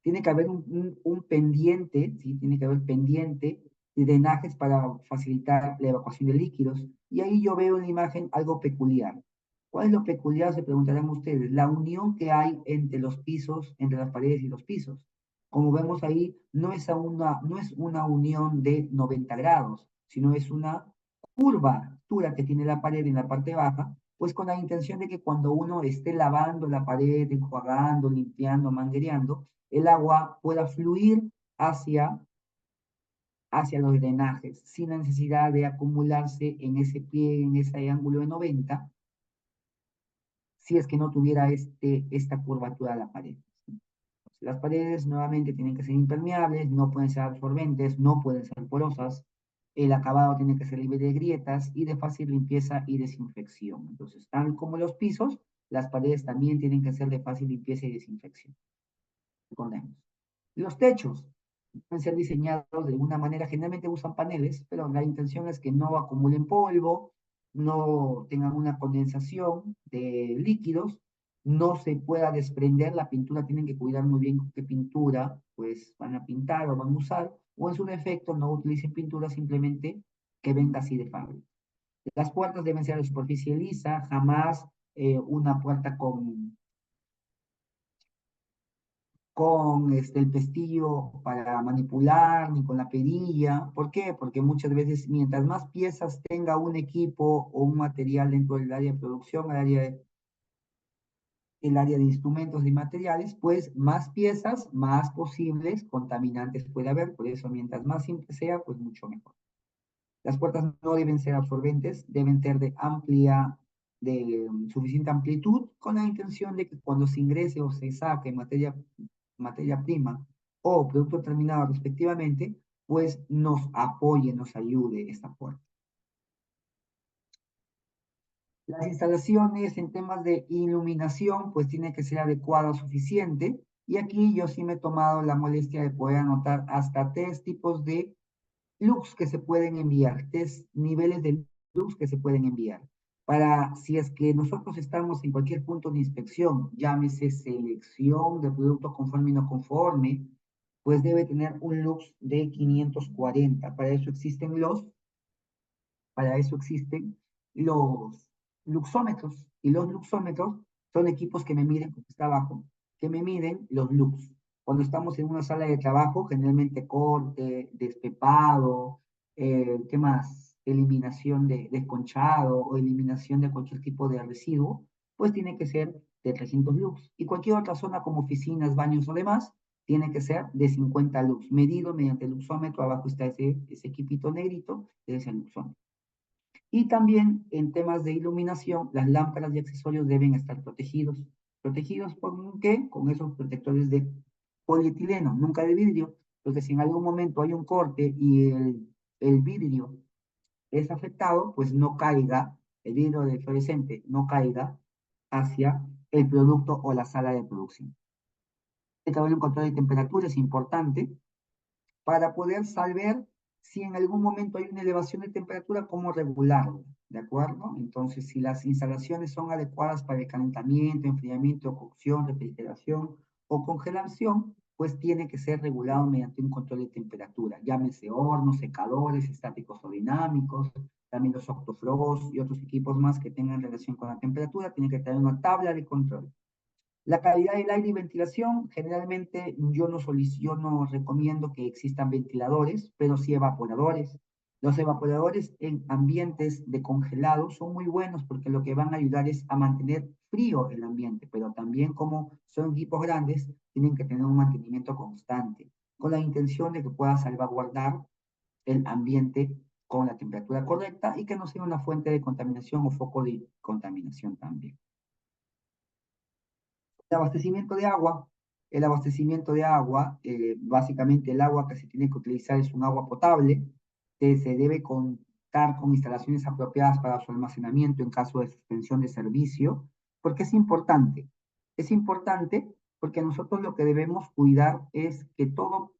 S1: Tiene que haber un pendiente, ¿sí? Tiene que haber pendiente de drenajes para facilitar la evacuación de líquidos. Y ahí yo veo en la imagen algo peculiar. ¿Cuál es lo peculiar? Se preguntarán ustedes. La unión que hay entre los pisos, entre las paredes y los pisos. Como vemos ahí, no es una unión de 90 grados, sino es una curvatura que tiene la pared en la parte baja, pues con la intención de que cuando uno esté lavando la pared, enjuagando, limpiando, manguereando, el agua pueda fluir hacia, hacia los drenajes, sin la necesidad de acumularse en ese pie, en ese ángulo de 90, si es que no tuviera esta curvatura de la pared. Las paredes nuevamente tienen que ser impermeables, no pueden ser absorbentes, no pueden ser porosas. El acabado tiene que ser libre de grietas y de fácil limpieza y desinfección. Entonces, tal como los pisos, las paredes también tienen que ser de fácil limpieza y desinfección. Recordemos. Los techos pueden ser diseñados de una manera, generalmente usan paneles, pero la intención es que no acumulen polvo, no tengan una condensación de líquidos, no se pueda desprender la pintura, tienen que cuidar muy bien qué pintura pues van a pintar o van a usar, o en su defecto no utilicen pintura, simplemente que venga así de fábrica. Las puertas deben ser de superficie lisa, jamás una puerta con el pestillo para manipular, ni con la perilla. ¿Por qué? Porque muchas veces, mientras más piezas tenga un equipo o un material dentro del área de producción, el área de instrumentos y materiales, pues más piezas, más posibles contaminantes puede haber. Por eso, mientras más simple sea, pues mucho mejor. Las puertas no deben ser absorbentes, deben ser de suficiente amplitud, con la intención de que cuando se ingrese o se saque materia prima o producto terminado respectivamente, pues nos apoye, nos ayude esta puerta. Las instalaciones en temas de iluminación, pues tiene que ser adecuada, suficiente. Y aquí yo sí me he tomado la molestia de poder anotar hasta 3 tipos de lux que se pueden enviar, 3 niveles de lux que se pueden enviar. Para si es que nosotros estamos en cualquier punto de inspección, llámese selección de producto conforme y no conforme, pues debe tener un lux de 540. Para eso existen los luxómetros. Y los luxómetros son equipos que me miden, como está abajo, que me miden los lux. Cuando estamos en una sala de trabajo, generalmente corte, despepado, ¿qué más? Eliminación de desconchado o eliminación de cualquier tipo de residuo, pues tiene que ser de 300 lux. Y cualquier otra zona como oficinas, baños o demás, tiene que ser de 50 lux, medido mediante el luxómetro. Abajo está ese equipito negrito, ese es el luxómetro. Y también en temas de iluminación, las lámparas y accesorios deben estar protegidos. ¿Protegidos por qué? Con esos protectores de polietileno, nunca de vidrio, porque si en algún momento hay un corte y el vidrio es afectado, pues no caiga, el vidrio del fluorescente no caiga hacia el producto o la sala de producción. El un control de temperatura es importante, para poder saber si en algún momento hay una elevación de temperatura, cómo regularlo, ¿de acuerdo? Entonces, si las instalaciones son adecuadas para el calentamiento, enfriamiento, cocción, refrigeración o congelación, pues tiene que ser regulado mediante un control de temperatura, llámese hornos, secadores, estáticos o dinámicos, también los octofrost y otros equipos más que tengan relación con la temperatura, tienen que tener una tabla de control. La calidad del aire y ventilación, generalmente yo no recomiendo que existan ventiladores, pero sí evaporadores. Los evaporadores en ambientes de congelado son muy buenos porque lo que van a ayudar es a mantener frío el ambiente, pero también como son equipos grandes, tienen que tener un mantenimiento constante, con la intención de que pueda salvaguardar el ambiente con la temperatura correcta y que no sea una fuente de contaminación o foco de contaminación también. El abastecimiento de agua. El abastecimiento de agua, básicamente el agua que se tiene que utilizar es un agua potable, que se debe contar con instalaciones apropiadas para su almacenamiento en caso de suspensión de servicio, porque es importante. Es importante porque nosotros lo que debemos cuidar es que todo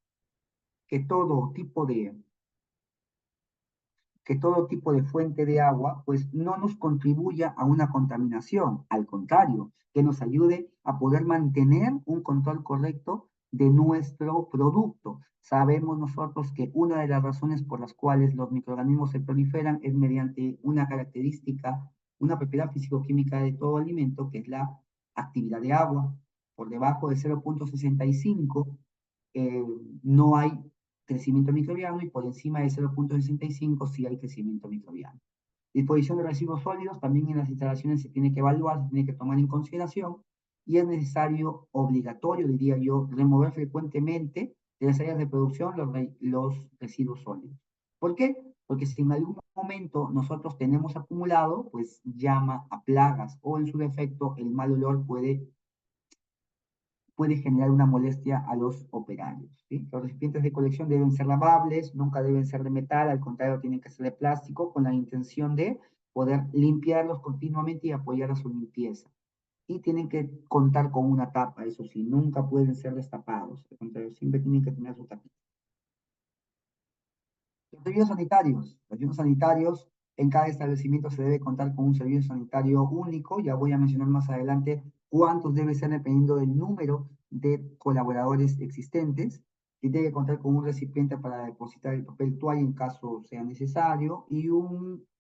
S1: tipo de, que todo tipo de fuente de agua pues no nos contribuya a una contaminación, al contrario, que nos ayude a poder mantener un control correcto de nuestro producto. Sabemos nosotros que una de las razones por las cuales los microorganismos se proliferan es mediante una característica, una propiedad físico-química de todo alimento, que es la actividad de agua. Por debajo de 0,65 eh, no hay crecimiento microbiano y por encima de 0,65 sí hay crecimiento microbiano. Disposición de residuos sólidos, también en las instalaciones se tiene que evaluar, se tiene que tomar en consideración y es necesario, obligatorio, diría yo, remover frecuentemente de las áreas de producción los residuos sólidos. ¿Por qué? Porque si en algún momento nosotros tenemos acumulado, pues llama a plagas o en su defecto el mal olor puede generar una molestia a los operarios. ¿Sí? Los recipientes de colección deben ser lavables, nunca deben ser de metal, al contrario, tienen que ser de plástico con la intención de poder limpiarlos continuamente y apoyar a su limpieza. Y tienen que contar con una tapa, eso sí, nunca pueden ser destapados, al contrario, siempre tienen que tener su tapita. Los servicios sanitarios. Los servicios sanitarios, en cada establecimiento se debe contar con un servicio sanitario único. Ya voy a mencionar más adelante cuántos debe ser dependiendo del número de colaboradores existentes. Y debe contar con un recipiente para depositar el papel toalla en caso sea necesario. Y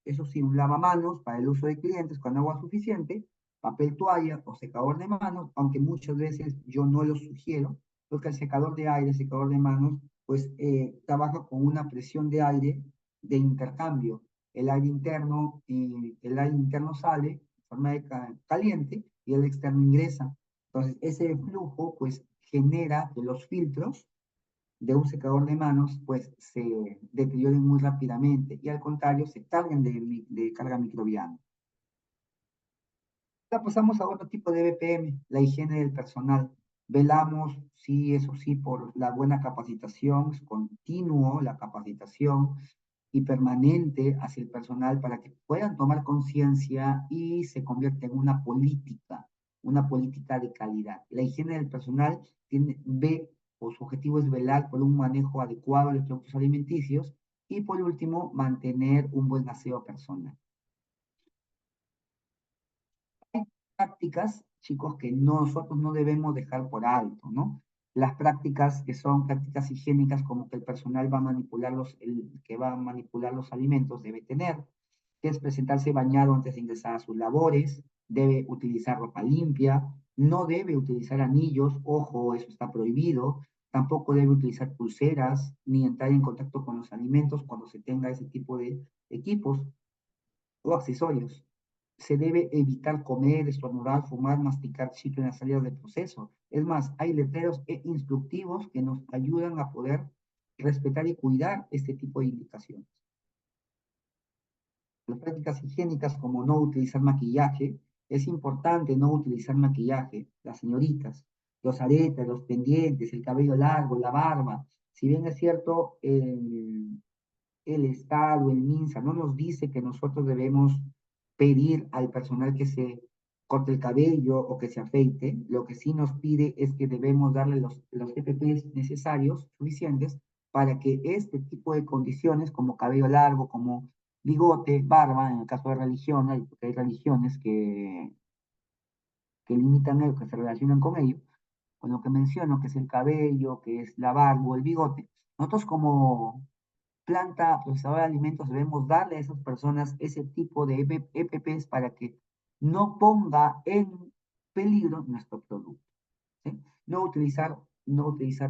S1: eso sí, un lavamanos para el uso de clientes con agua suficiente, papel toalla o secador de manos, aunque muchas veces yo no lo sugiero, porque el secador de aire, el secador de manos, pues trabaja con una presión de aire de intercambio. El aire interno sale en forma de caliente y el externo ingresa. Entonces, ese flujo pues genera que los filtros de un secador de manos pues se deterioren muy rápidamente y al contrario se carguen de carga microbiana. Ya pasamos a otro tipo de BPM, la higiene del personal. Velamos, sí, eso sí, por la buena capacitación, es continuo la capacitación y permanente hacia el personal para que puedan tomar conciencia y se convierta en una política de calidad. La higiene del personal ve, o su objetivo es velar por un manejo adecuado de los productos alimenticios y por último, mantener un buen aseo personal. Prácticas, chicos, que nosotros no debemos dejar por alto, ¿no? Las prácticas que son prácticas higiénicas, como que el personal va a manipular el que va a manipular los alimentos, debe tener, que es presentarse bañado antes de ingresar a sus labores, debe utilizar ropa limpia, no debe utilizar anillos, ojo, eso está prohibido, tampoco debe utilizar pulseras, ni entrar en contacto con los alimentos cuando se tenga ese tipo de equipos o accesorios. Se debe evitar comer, estornudar, fumar, masticar chicle en las salidas del proceso. Es más, hay letreros e instructivos que nos ayudan a poder respetar y cuidar este tipo de indicaciones. Las prácticas higiénicas como no utilizar maquillaje, es importante no utilizar maquillaje, las señoritas, los aretes, los pendientes, el cabello largo, la barba. Si bien es cierto, el Estado, el MINSA, no nos dice que nosotros debemos pedir al personal que se corte el cabello o que se afeite. Lo que sí nos pide es que debemos darle los EPPs necesarios, suficientes, para que este tipo de condiciones, como cabello largo, como bigote, barba, en el caso de religión, porque hay religiones que limitan ello, que se relacionan con ello, con lo que menciono, que es el cabello, que es la barba o el bigote, nosotros como planta procesadora de alimentos debemos darle a esas personas ese tipo de EPPs para que no ponga en peligro nuestro producto. ¿Sí? No utilizar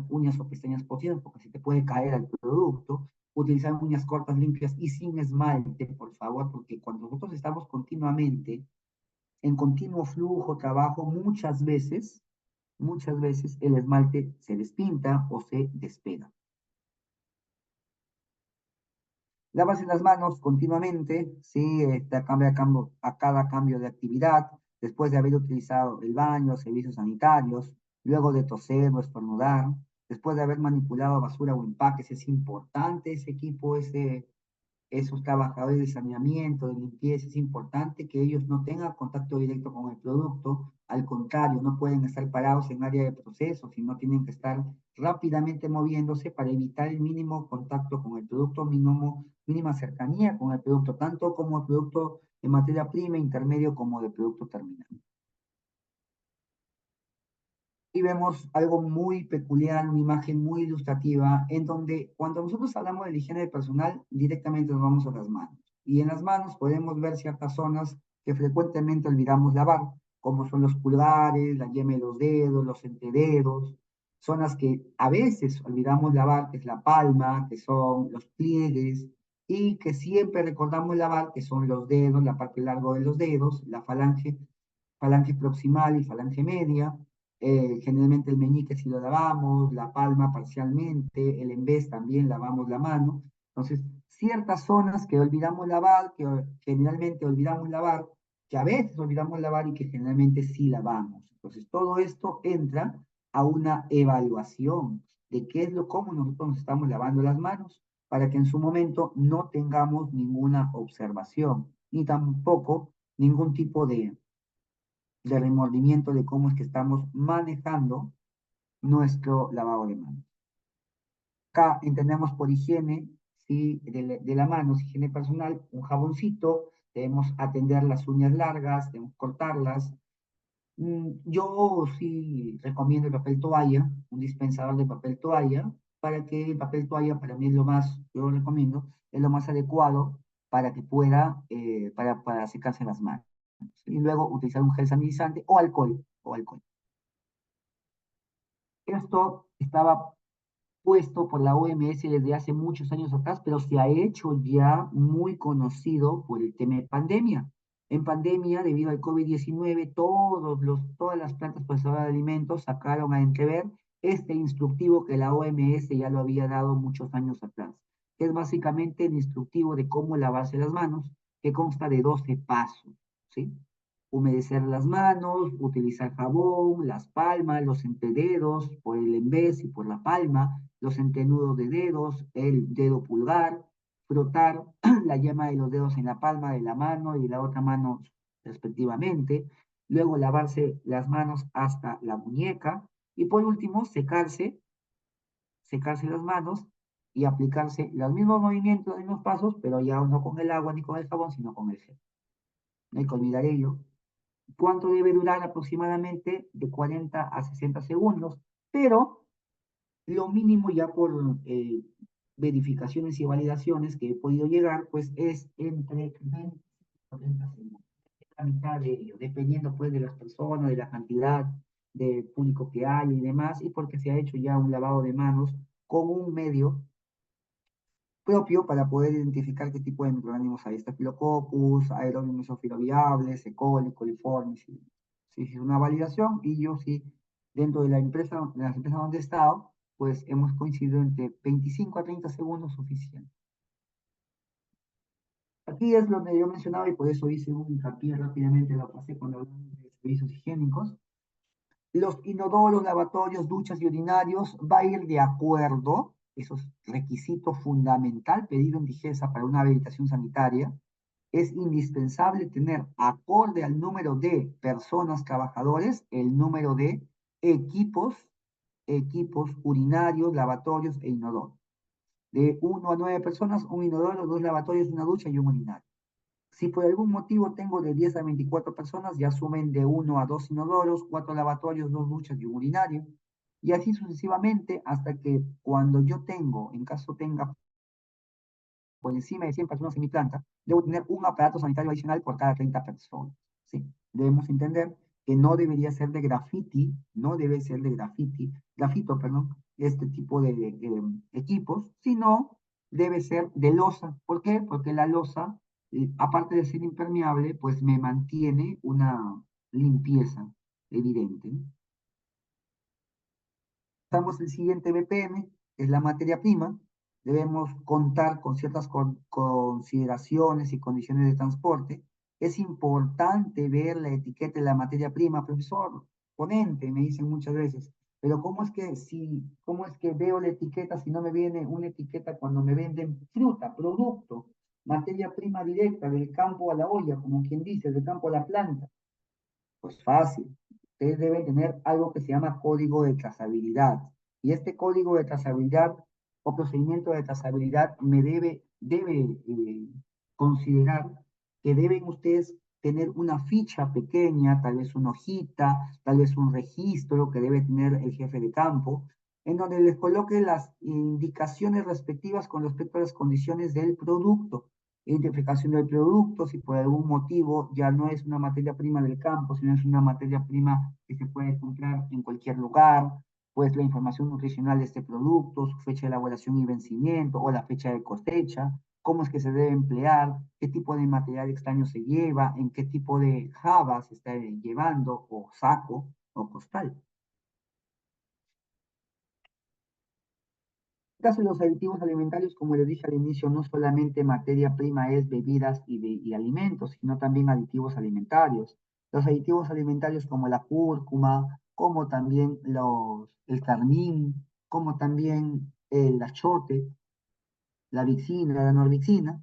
S1: uñas o pestañas postizas porque se te puede caer al producto. Utilizar uñas cortas, limpias y sin esmalte, por favor, porque cuando nosotros estamos continuamente en continuo flujo, trabajo, muchas veces el esmalte se despinta o se despega. Lavarse las manos continuamente, ¿sí? A cada cambio de actividad, después de haber utilizado el baño, servicios sanitarios, luego de toser o estornudar, después de haber manipulado basura o empaques. Es importante ese equipo, esos trabajadores de saneamiento, de limpieza, es importante que ellos no tengan contacto directo con el producto, al contrario, no pueden estar parados en área de proceso, sino tienen que estar rápidamente moviéndose para evitar el mínimo contacto con el producto, mínima cercanía con el producto, tanto como el producto de materia prima, intermedio, como de producto terminal. Y vemos algo muy peculiar, una imagen muy ilustrativa, en donde cuando nosotros hablamos de la higiene personal, directamente nos vamos a las manos. Y en las manos podemos ver ciertas zonas que frecuentemente olvidamos lavar, como son los pulgares, la yema de los dedos, los entrededos, zonas que a veces olvidamos lavar, que es la palma, que son los pliegues, y que siempre recordamos lavar, que son los dedos, la parte larga de los dedos, la falange proximal y falange media, generalmente el meñique si lo lavamos, la palma parcialmente, el embés también lavamos la mano. Entonces, ciertas zonas que olvidamos lavar, que generalmente olvidamos lavar, que a veces olvidamos lavar y que generalmente sí lavamos. Entonces, todo esto entra a una evaluación de qué es cómo nosotros nos estamos lavando las manos, para que en su momento no tengamos ninguna observación, ni tampoco ningún tipo de remordimiento de cómo es que estamos manejando nuestro lavado de manos. Acá entendemos por higiene, ¿sí? de la mano, higiene personal, un jaboncito, debemos atender las uñas largas, debemos cortarlas. Yo sí recomiendo el papel toalla, un dispensador de papel toalla, para que el papel toalla para mí es lo más, yo lo recomiendo, es lo más adecuado para que pueda, para secarse las manos. Y luego utilizar un gel sanitizante o alcohol. Esto estaba puesto por la OMS desde hace muchos años atrás, pero se ha hecho ya muy conocido por el tema de pandemia. En pandemia, debido al COVID-19, todas las plantas procesadoras de alimentos sacaron a entrever este instructivo que la OMS ya lo había dado muchos años atrás, que es básicamente el instructivo de cómo lavarse las manos, que consta de 12 pasos, ¿sí? Humedecer las manos, utilizar jabón, las palmas, los entrededos, por el embés y por la palma, los entrenudos de dedos, el dedo pulgar, frotar la yema de los dedos en la palma de la mano y la otra mano respectivamente, luego lavarse las manos hasta la muñeca y por último secarse las manos y aplicarse los mismos movimientos, los mismos pasos, pero ya no con el agua ni con el jabón, sino con el gel. No hay que olvidar ello. ¿Cuánto debe durar? Aproximadamente de 40 a 60 segundos, pero lo mínimo ya por verificaciones y validaciones que he podido llegar, pues es entre 20 y 30 segundos. La mitad de ello, dependiendo pues de las personas, de la cantidad de público que hay y demás, y porque se ha hecho ya un lavado de manos con un medio propio para poder identificar qué tipo de microorganismos hay. Staphylococcus, Aerobium mesofiloviables, E. coli, coliformis. Sí, es una validación y yo sí, dentro de de las empresas donde he estado, pues hemos coincidido entre 25 a 30 segundos suficiente. Aquí es donde yo mencionaba y por eso hice un hincapié rápidamente, lo pasé cuando hablamos de servicios higiénicos. Los inodoros, lavatorios, duchas y urinarios va a ir de acuerdo, eso es requisito fundamental pedido en Digesa para una habilitación sanitaria. Es indispensable tener, acorde al número de personas trabajadores, el número de equipos urinarios, lavatorios e inodoros. de 1 a 9 personas, un inodoro, 2 lavatorios, una ducha y un urinario. Si por algún motivo tengo de 10 a 24 personas, ya sumen de 1 a 2 inodoros, 4 lavatorios, 2 duchas y un urinario. Y así sucesivamente hasta que cuando yo tengo, en caso tenga por encima de 100 personas en mi planta, debo tener un aparato sanitario adicional por cada 30 personas. ¿Sí? Debemos entender que no debería ser de graffiti, no debe ser de grafito, perdón, este tipo de equipos, sino debe ser de losa. ¿Por qué? Porque la losa, aparte de ser impermeable, pues me mantiene una limpieza evidente. Pasamos el siguiente BPM, que es la materia prima. Debemos contar con ciertas consideraciones y condiciones de transporte. Es importante ver la etiqueta de la materia prima, profesor, ponente, me dicen muchas veces. Pero cómo es que veo la etiqueta si no me viene una etiqueta cuando me venden fruta, producto, materia prima directa del campo a la olla, como quien dice, del campo a la planta? Pues fácil. Ustedes deben tener algo que se llama código de trazabilidad. Y este código de trazabilidad o procedimiento de trazabilidad debe considerar que deben ustedes tener una ficha pequeña, tal vez una hojita, tal vez un registro que debe tener el jefe de campo, en donde les coloque las indicaciones respectivas con respecto a las condiciones del producto, identificación del producto, si por algún motivo ya no es una materia prima del campo, sino es una materia prima que se puede comprar en cualquier lugar, pues la información nutricional de este producto, su fecha de elaboración y vencimiento, o la fecha de cosecha, cómo es que se debe emplear, qué tipo de material extraño se lleva, en qué tipo de java se está llevando, o saco, o costal. En el caso de los aditivos alimentarios, como les dije al inicio, no solamente materia prima es bebidas y alimentos, sino también aditivos alimentarios. Los aditivos alimentarios como la cúrcuma, como también el carmín, como también el achiote, la vixina, la norvixina,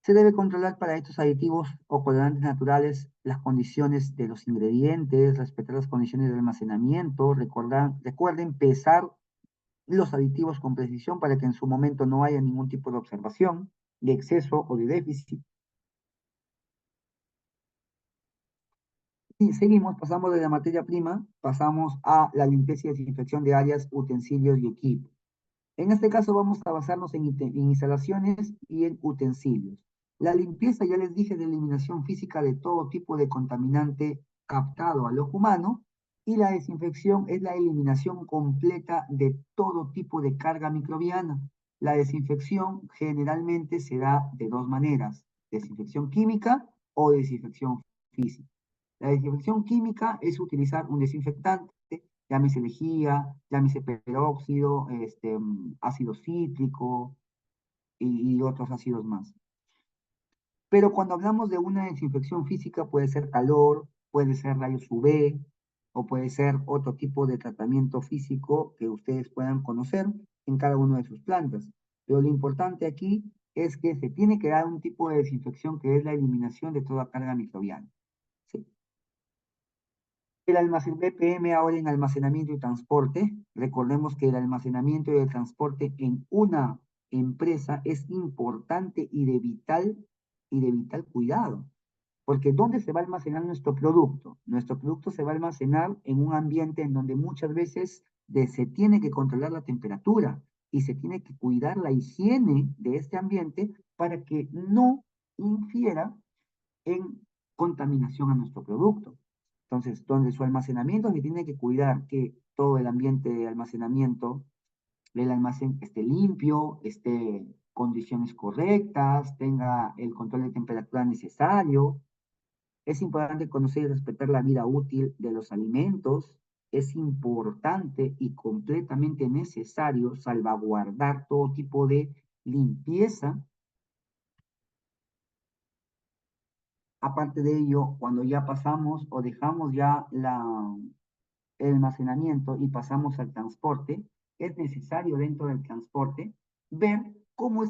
S1: se debe controlar para estos aditivos o colorantes naturales las condiciones de los ingredientes, respetar las condiciones de almacenamiento, recuerden pesar los aditivos con precisión para que en su momento no haya ningún tipo de observación de exceso o de déficit. Y seguimos, pasamos de la materia prima, pasamos a la limpieza y desinfección de áreas, utensilios y equipos. En este caso vamos a basarnos en instalaciones y en utensilios. La limpieza, ya les dije, de eliminación física de todo tipo de contaminante captado al ojo humano, y la desinfección es la eliminación completa de todo tipo de carga microbiana. La desinfección generalmente se da de dos maneras: desinfección química o desinfección física. La desinfección química es utilizar un desinfectante, llámese lejía, llámese peróxido, ácido cítrico y otros ácidos más. Pero cuando hablamos de una desinfección física, puede ser calor, puede ser rayos UV, o puede ser otro tipo de tratamiento físico que ustedes puedan conocer en cada una de sus plantas. Pero lo importante aquí es que se tiene que dar un tipo de desinfección que es la eliminación de toda carga microbiana. ¿Sí? El almacén BPM ahora en almacenamiento y transporte. Recordemos que el almacenamiento y el transporte en una empresa es importante y de vital cuidado. Porque ¿dónde se va a almacenar nuestro producto? Nuestro producto se va a almacenar en un ambiente en donde muchas veces se tiene que controlar la temperatura y se tiene que cuidar la higiene de este ambiente para que no infiera en contaminación a nuestro producto. Entonces, donde su almacenamiento se tiene que cuidar que todo el ambiente de almacenamiento del almacén esté limpio, esté en condiciones correctas, tenga el control de temperatura necesario. Es importante conocer y respetar la vida útil de los alimentos. Es importante y completamente necesario salvaguardar todo tipo de limpieza. Aparte de ello, cuando ya pasamos o dejamos ya el almacenamiento y pasamos al transporte, es necesario dentro del transporte ver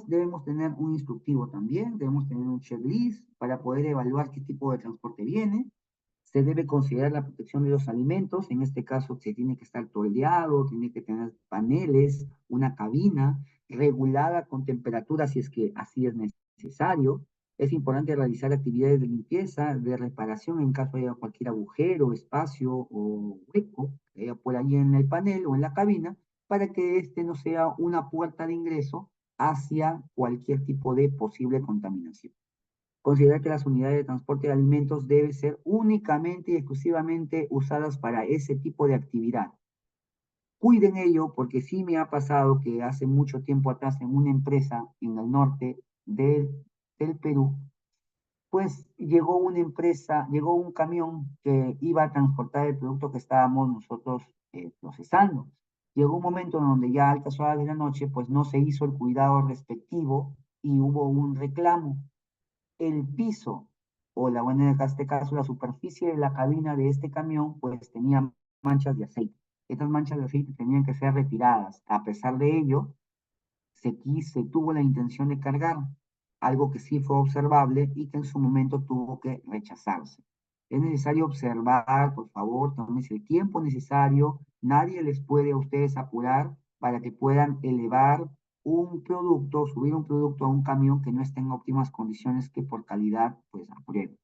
S1: debemos tener un instructivo también, debemos tener un checklist para poder evaluar qué tipo de transporte viene. Se debe considerar la protección de los alimentos, en este caso se tiene que estar toldeado, tiene que tener paneles, una cabina, regulada con temperatura si es que así es necesario. Es importante realizar actividades de limpieza, de reparación en caso haya cualquier agujero, espacio o hueco que haya por ahí en el panel o en la cabina, para que este no sea una puerta de ingreso hacia cualquier tipo de posible contaminación. Considerar que las unidades de transporte de alimentos deben ser únicamente y exclusivamente usadas para ese tipo de actividad. Cuiden ello porque sí me ha pasado que hace mucho tiempo atrás en una empresa en el norte del Perú, pues llegó una empresa, llegó un camión que iba a transportar el producto que estábamos nosotros procesando. Llegó un momento en donde ya a altas horas de la noche, pues no se hizo el cuidado respectivo y hubo un reclamo. El piso, o la buena en este caso, la superficie de la cabina de este camión, pues tenía manchas de aceite. Estas manchas de aceite tenían que ser retiradas. A pesar de ello, se tuvo la intención de cargar, algo que sí fue observable y que en su momento tuvo que rechazarse. Es necesario observar, por favor, tómense el tiempo necesario, nadie les puede a ustedes apurar para que puedan elevar un producto, subir un producto a un camión que no esté en óptimas condiciones que por calidad pues aprueben.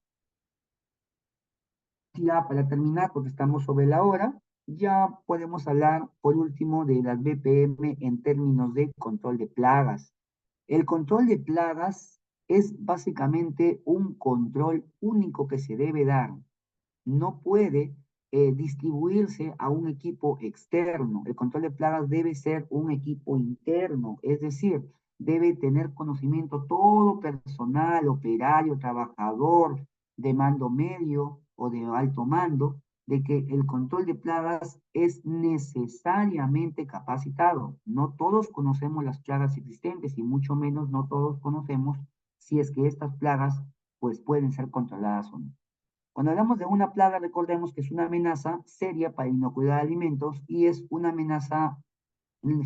S1: Ya para terminar, porque estamos sobre la hora, ya podemos hablar por último de las BPM en términos de control de plagas. El control de plagas es básicamente un control único que se debe dar. No puede distribuirse a un equipo externo. El control de plagas debe ser un equipo interno, es decir, debe tener conocimiento todo personal, operario, trabajador de mando medio o de alto mando, de que el control de plagas es necesariamente capacitado. No todos conocemos las plagas existentes y mucho menos no todos conocemos si es que estas plagas pues pueden ser controladas o no. Cuando hablamos de una plaga, recordemos que es una amenaza seria para la inocuidad de alimentos y es una amenaza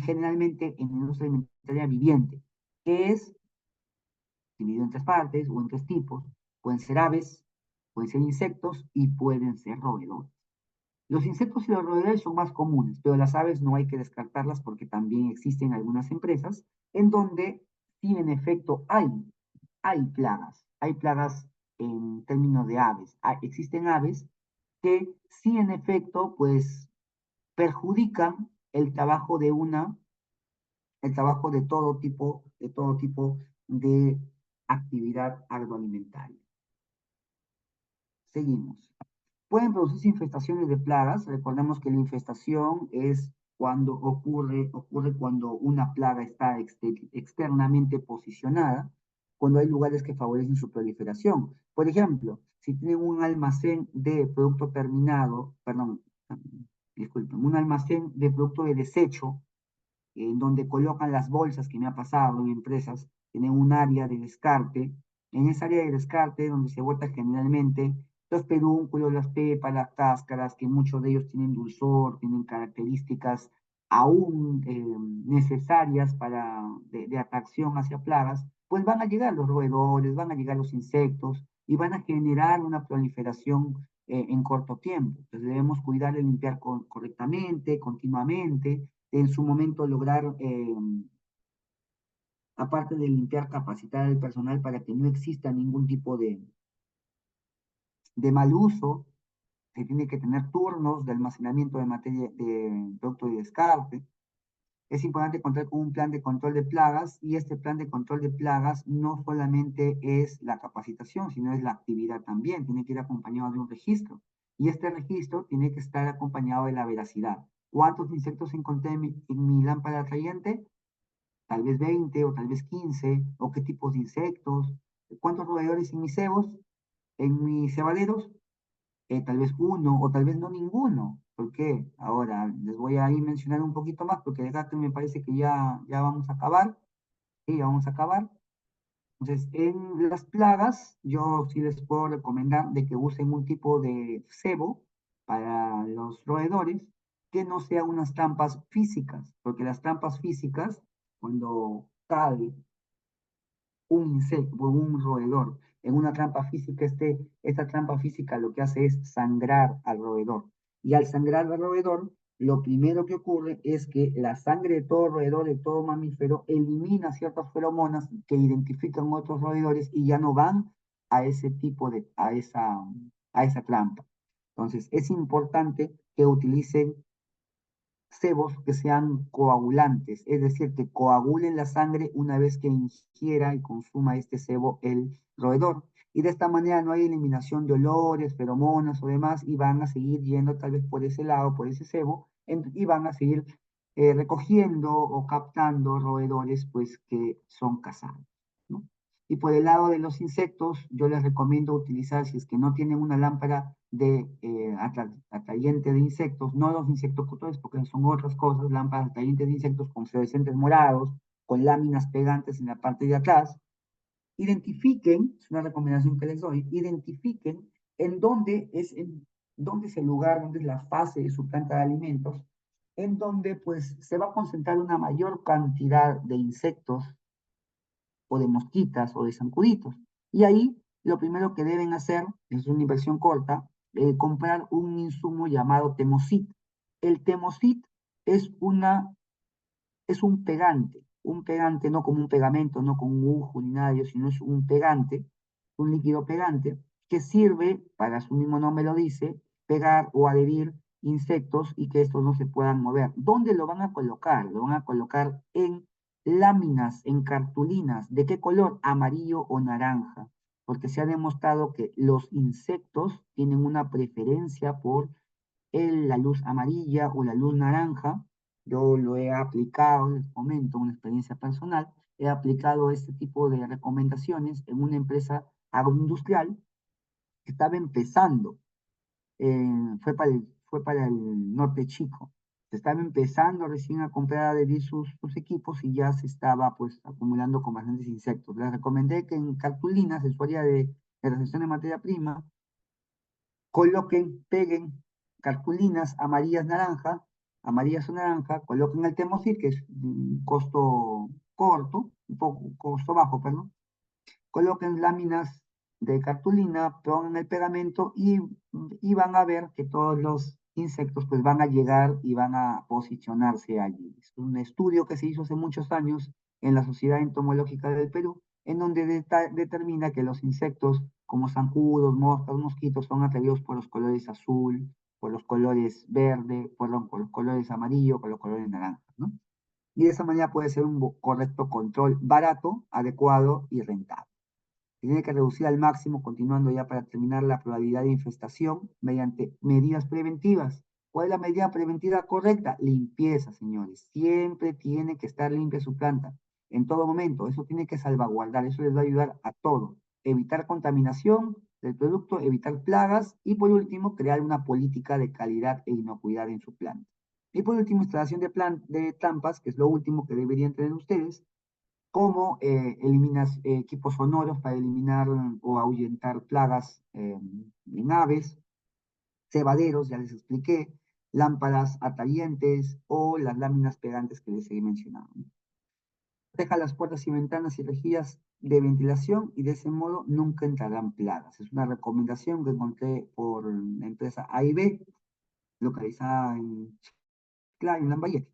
S1: generalmente en la industria alimentaria viviente, que es dividido en tres partes o en tres tipos. Pueden ser aves, pueden ser insectos y pueden ser roedores. Los insectos y los roedores son más comunes, pero las aves no hay que descartarlas porque también existen algunas empresas en donde sí en efecto hay plagas en términos de aves. Existen aves que sí en efecto pues perjudican el trabajo de todo tipo de actividad agroalimentaria. Seguimos. Pueden producirse infestaciones de plagas. Recordemos que la infestación es cuando ocurre cuando una plaga está externamente posicionada, cuando hay lugares que favorecen su proliferación. Por ejemplo, si tienen un almacén de producto terminado, perdón, disculpen, un almacén de producto de desecho en donde colocan las bolsas, que me ha pasado en empresas, tienen un área de descarte. En esa área de descarte, donde se bota generalmente los pedúnculos, las pepas, las cáscaras, que muchos de ellos tienen dulzor, tienen características aún necesarias de atracción hacia plagas, pues van a llegar los roedores, van a llegar los insectos y van a generar una proliferación en corto tiempo. Entonces debemos cuidar de limpiar correctamente, continuamente, en su momento lograr, aparte de limpiar, capacitar al personal para que no exista ningún tipo de mal uso. Se tiene que tener turnos de almacenamiento de materia de producto de descarte. Es importante contar con un plan de control de plagas y este plan de control de plagas no solamente es la capacitación, sino es la actividad también. Tiene que ir acompañado de un registro y este registro tiene que estar acompañado de la veracidad. ¿Cuántos insectos encontré en mi lámpara atrayente? Tal vez 20 o tal vez 15, o qué tipos de insectos, cuántos roedores en mis cebos, en mis cebaderos, tal vez uno o tal vez no ninguno. ¿Por qué? Ahora les voy a ir mencionar un poquito más porque de gato me parece que ya vamos a acabar. Sí, ya vamos a acabar. Entonces, en las plagas, yo sí les puedo recomendar de que usen un tipo de cebo para los roedores que no sean unas trampas físicas, porque las trampas físicas, cuando cae un insecto o un roedor en una trampa física, esta trampa física lo que hace es sangrar al roedor. Y al sangrar al roedor, lo primero que ocurre es que la sangre de todo roedor, de todo mamífero, elimina ciertas feromonas que identifican otros roedores y ya no van a ese tipo de, a esa trampa. Entonces, es importante que utilicen sebos que sean coagulantes, es decir, que coagulen la sangre una vez que ingiera y consuma este sebo el roedor. Y de esta manera no hay eliminación de olores, feromonas o demás, y van a seguir yendo tal vez por ese lado, por ese sebo, y van a seguir recogiendo o captando roedores pues que son cazados, ¿no? Y por el lado de los insectos, yo les recomiendo utilizar, si es que no tienen una lámpara de atrayente de insectos, no los insectocutores, porque son otras cosas, lámparas atrayentes de insectos con fluorescentes morados, con láminas pegantes en la parte de atrás. Identifiquen, es una recomendación que les doy, identifiquen dónde es el lugar, dónde es la fase de su planta de alimentos, en donde pues se va a concentrar una mayor cantidad de insectos o de mosquitas o de zancuditos. Y ahí lo primero que deben hacer, es una inversión corta, comprar un insumo llamado Temosit. El Temosit es un pegante no como un pegamento, no con un ujo ni nada de ello, sino es un pegante, un líquido pegante, que sirve, para su mismo nombre lo dice, pegar o adherir insectos y que estos no se puedan mover. ¿Dónde lo van a colocar? Lo van a colocar en láminas, en cartulinas. ¿De qué color? Amarillo o naranja. Porque se ha demostrado que los insectos tienen una preferencia por la luz amarilla o la luz naranja. Yo lo he aplicado, les comento una experiencia personal, he aplicado este tipo de recomendaciones en una empresa agroindustrial que estaba empezando, fue para el norte chico, se estaba empezando recién a comprar, a adherir sus equipos y ya se estaba pues acumulando con bastantes insectos. Les recomendé que en cartulinas, en su área de recepción de materia prima, coloquen, peguen cartulinas amarillas o naranja, coloquen el Temocid, que es un costo corto, un poco costo bajo, perdón, coloquen láminas de cartulina, pongan el pegamento y van a ver que todos los insectos pues van a llegar y van a posicionarse allí. Es un estudio que se hizo hace muchos años en la Sociedad Entomológica del Perú, en donde determina que los insectos como zancudos, moscas, mosquitos son atraídos por los colores azul, por los colores verde, perdón, por los colores amarillo, por los colores naranja, ¿no? Y de esa manera puede ser un correcto control barato, adecuado y rentable. Se tiene que reducir al máximo, continuando ya para terminar, la probabilidad de infestación mediante medidas preventivas. ¿Cuál es la medida preventiva correcta? Limpieza, señores. Siempre tiene que estar limpia su planta, en todo momento. Eso tiene que salvaguardar, eso les va a ayudar a todo. Evitar contaminación del producto, evitar plagas y por último, crear una política de calidad e inocuidad en su planta. Y por último, instalación de trampas, que es lo último que deberían tener ustedes, como eliminas equipos sonoros para eliminar o ahuyentar plagas en aves, cebaderos, ya les expliqué, lámparas atrayentes o las láminas pegantes que les he mencionado. Deja las puertas y ventanas y rejillas de ventilación y de ese modo nunca entrarán plagas. Es una recomendación que encontré por la empresa AIB, localizada en Chiclayo, en Lambayeque.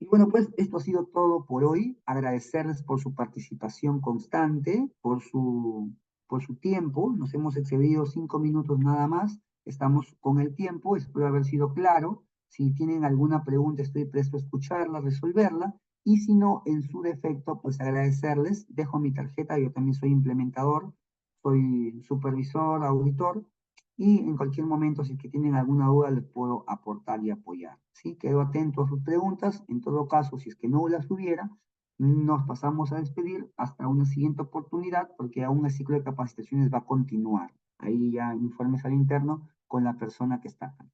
S1: Y bueno, pues esto ha sido todo por hoy. Agradecerles por su participación constante, por su tiempo. Nos hemos excedido 5 minutos nada más. Estamos con el tiempo. Espero haber sido claro. Si tienen alguna pregunta, estoy presto a escucharla, resolverla. Y si no, en su defecto, pues agradecerles. Dejo mi tarjeta. Yo también soy implementador, soy supervisor, auditor y en cualquier momento, si es que tienen alguna duda, les puedo aportar y apoyar. ¿Sí? Quedo atento a sus preguntas. En todo caso, si es que no las hubiera, nos pasamos a despedir hasta una siguiente oportunidad, porque aún el ciclo de capacitaciones va a continuar. Ahí ya informes al interno con la persona que está acá.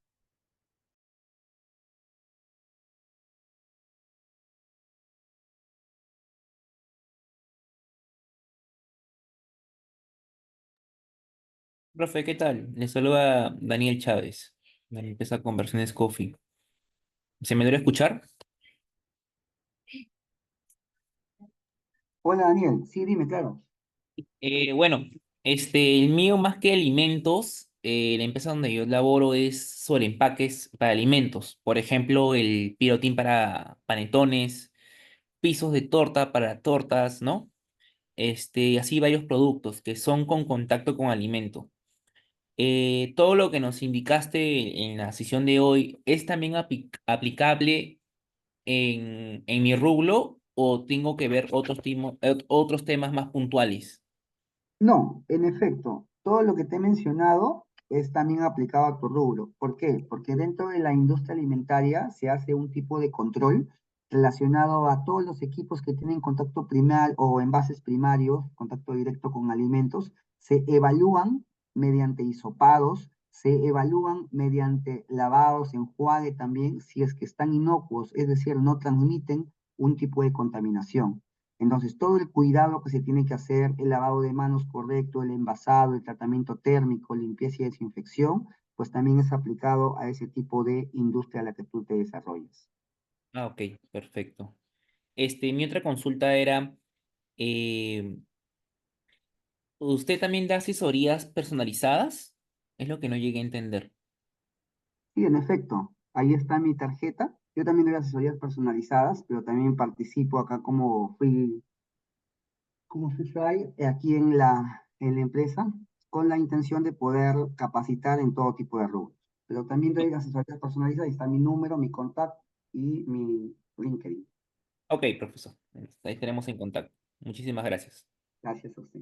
S3: Profe, ¿qué tal? Le saluda Daniel Chávez, de la empresa Conversiones Coffee. ¿Se me debe escuchar?
S1: Hola Daniel, sí, dime, claro.
S3: Bueno, el mío más que alimentos, la empresa donde yo laboro es sobre empaques para alimentos. Por ejemplo, el pirotín para panetones, pisos de torta para tortas, ¿no? Así varios productos que son con contacto con alimento. Todo lo que nos indicaste en la sesión de hoy es también aplicable en mi rublo o tengo que ver otros temas más puntuales.
S1: No, en efecto, todo lo que te he mencionado es también aplicado a tu rubro. ¿Por qué? Porque dentro de la industria alimentaria se hace un tipo de control relacionado a todos los equipos que tienen contacto primario o envases primarios, contacto directo con alimentos, se evalúan mediante hisopados, se evalúan mediante lavados, enjuague también, si es que están inocuos, es decir, no transmiten un tipo de contaminación. Entonces, todo el cuidado que se tiene que hacer, el lavado de manos correcto, el envasado, el tratamiento térmico, limpieza y desinfección, pues también es aplicado a ese tipo de industria a la que tú te desarrollas.
S3: Ah, ok, perfecto. Mi otra consulta era, eh, ¿usted también da asesorías personalizadas? Es lo que no llegué a entender.
S1: Y en efecto, ahí está mi tarjeta. Yo también doy asesorías personalizadas, pero también participo acá como free fly aquí en la empresa con la intención de poder capacitar en todo tipo de rubros. Pero también doy asesorías personalizadas, ahí está mi número, mi contacto y mi LinkedIn.
S3: Ok, profesor. Ahí estaremos en contacto. Muchísimas gracias.
S1: Gracias a usted.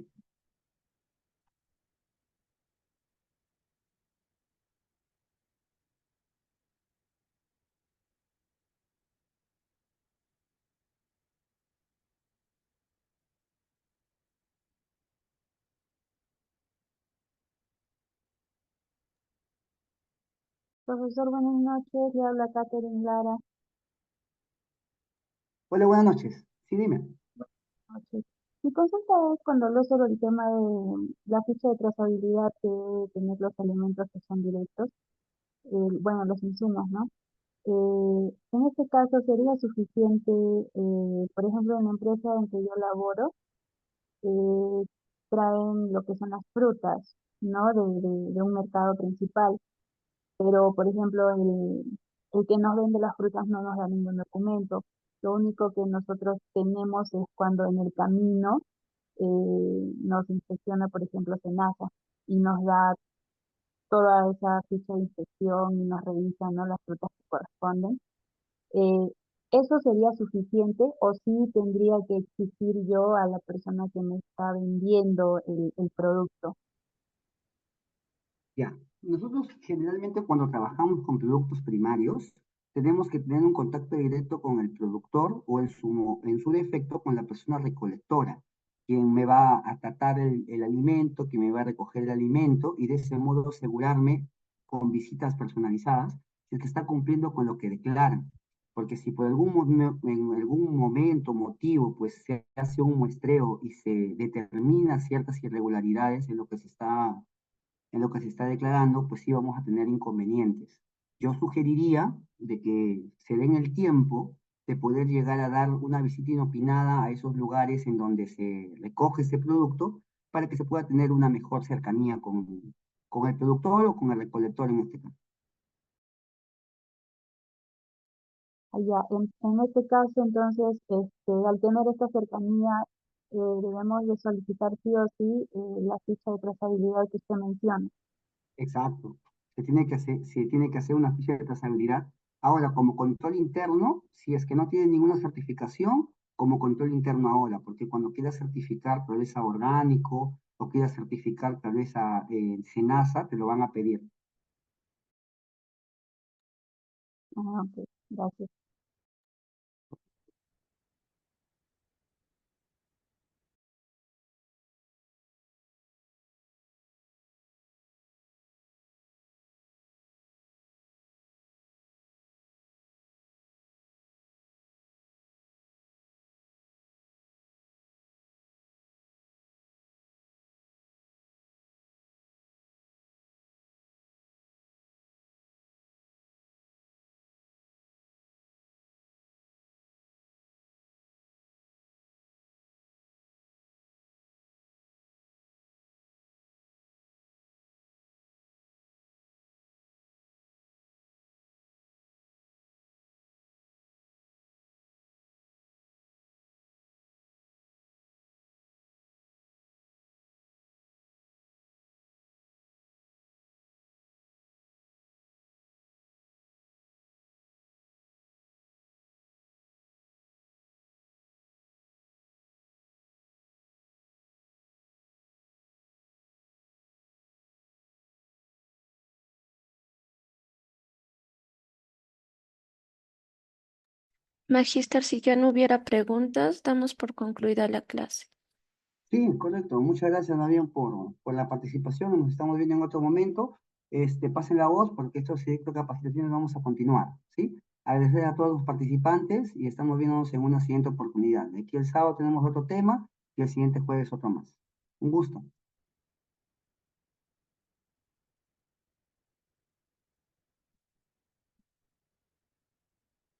S4: Profesor, buenas noches. Le habla Catherine Lara.
S1: Hola, buenas noches. Sí, dime.
S4: Noches. Mi consulta es cuando hablo sobre el tema de la ficha de trazabilidad que debe tener los alimentos que son directos, bueno, los insumos, ¿no? En este caso sería suficiente, por ejemplo, en la empresa en que yo laboro, eh, traen lo que son las frutas, ¿no? De un mercado principal. Pero, por ejemplo, el que nos vende las frutas no nos da ningún documento. Lo único que nosotros tenemos es cuando en el camino nos inspecciona, por ejemplo, SENASA y nos da toda esa ficha de inspección y nos revisa, ¿no?, las frutas que corresponden. Eh, ¿Eso sería suficiente o sí tendría que exigir yo a la persona que me está vendiendo el producto?
S1: Ya, nosotros generalmente cuando trabajamos con productos primarios, tenemos que tener un contacto directo con el productor o en su defecto con la persona recolectora, quien me va a tratar el alimento, quien me va a recoger el alimento y de ese modo asegurarme con visitas personalizadas si es que está cumpliendo con lo que declaran. Porque si por en algún momento, motivo, pues se hace un muestreo y se determina ciertas irregularidades en lo que se está declarando, pues sí vamos a tener inconvenientes. Yo sugeriría de que se den el tiempo de poder llegar a dar una visita inopinada a esos lugares en donde se recoge este producto para que se pueda tener una mejor cercanía con el productor o con el recolector en este caso.
S4: Allá, en este caso, entonces, al tener esta cercanía, debemos de solicitar sí o sí la ficha de trazabilidad que usted menciona.
S1: Exacto. Se tiene que hacer una ficha de trazabilidad. Ahora, como control interno, si es que no tiene ninguna certificación, como control interno ahora, porque cuando quieras certificar tal vez a orgánico o quieras certificar tal vez a SENASA, te lo van a pedir.
S4: Ah, ok, gracias.
S5: Magister, si ya no hubiera preguntas, damos por concluida la clase.
S1: Sí, correcto. Muchas gracias, Navian, por la participación. Nos estamos viendo en otro momento. Pasen la voz porque estos directos de capacitaciones vamos a continuar, ¿sí? Agradecer a todos los participantes y estamos viéndonos en una siguiente oportunidad. Aquí el sábado tenemos otro tema y el siguiente jueves otro más. Un gusto.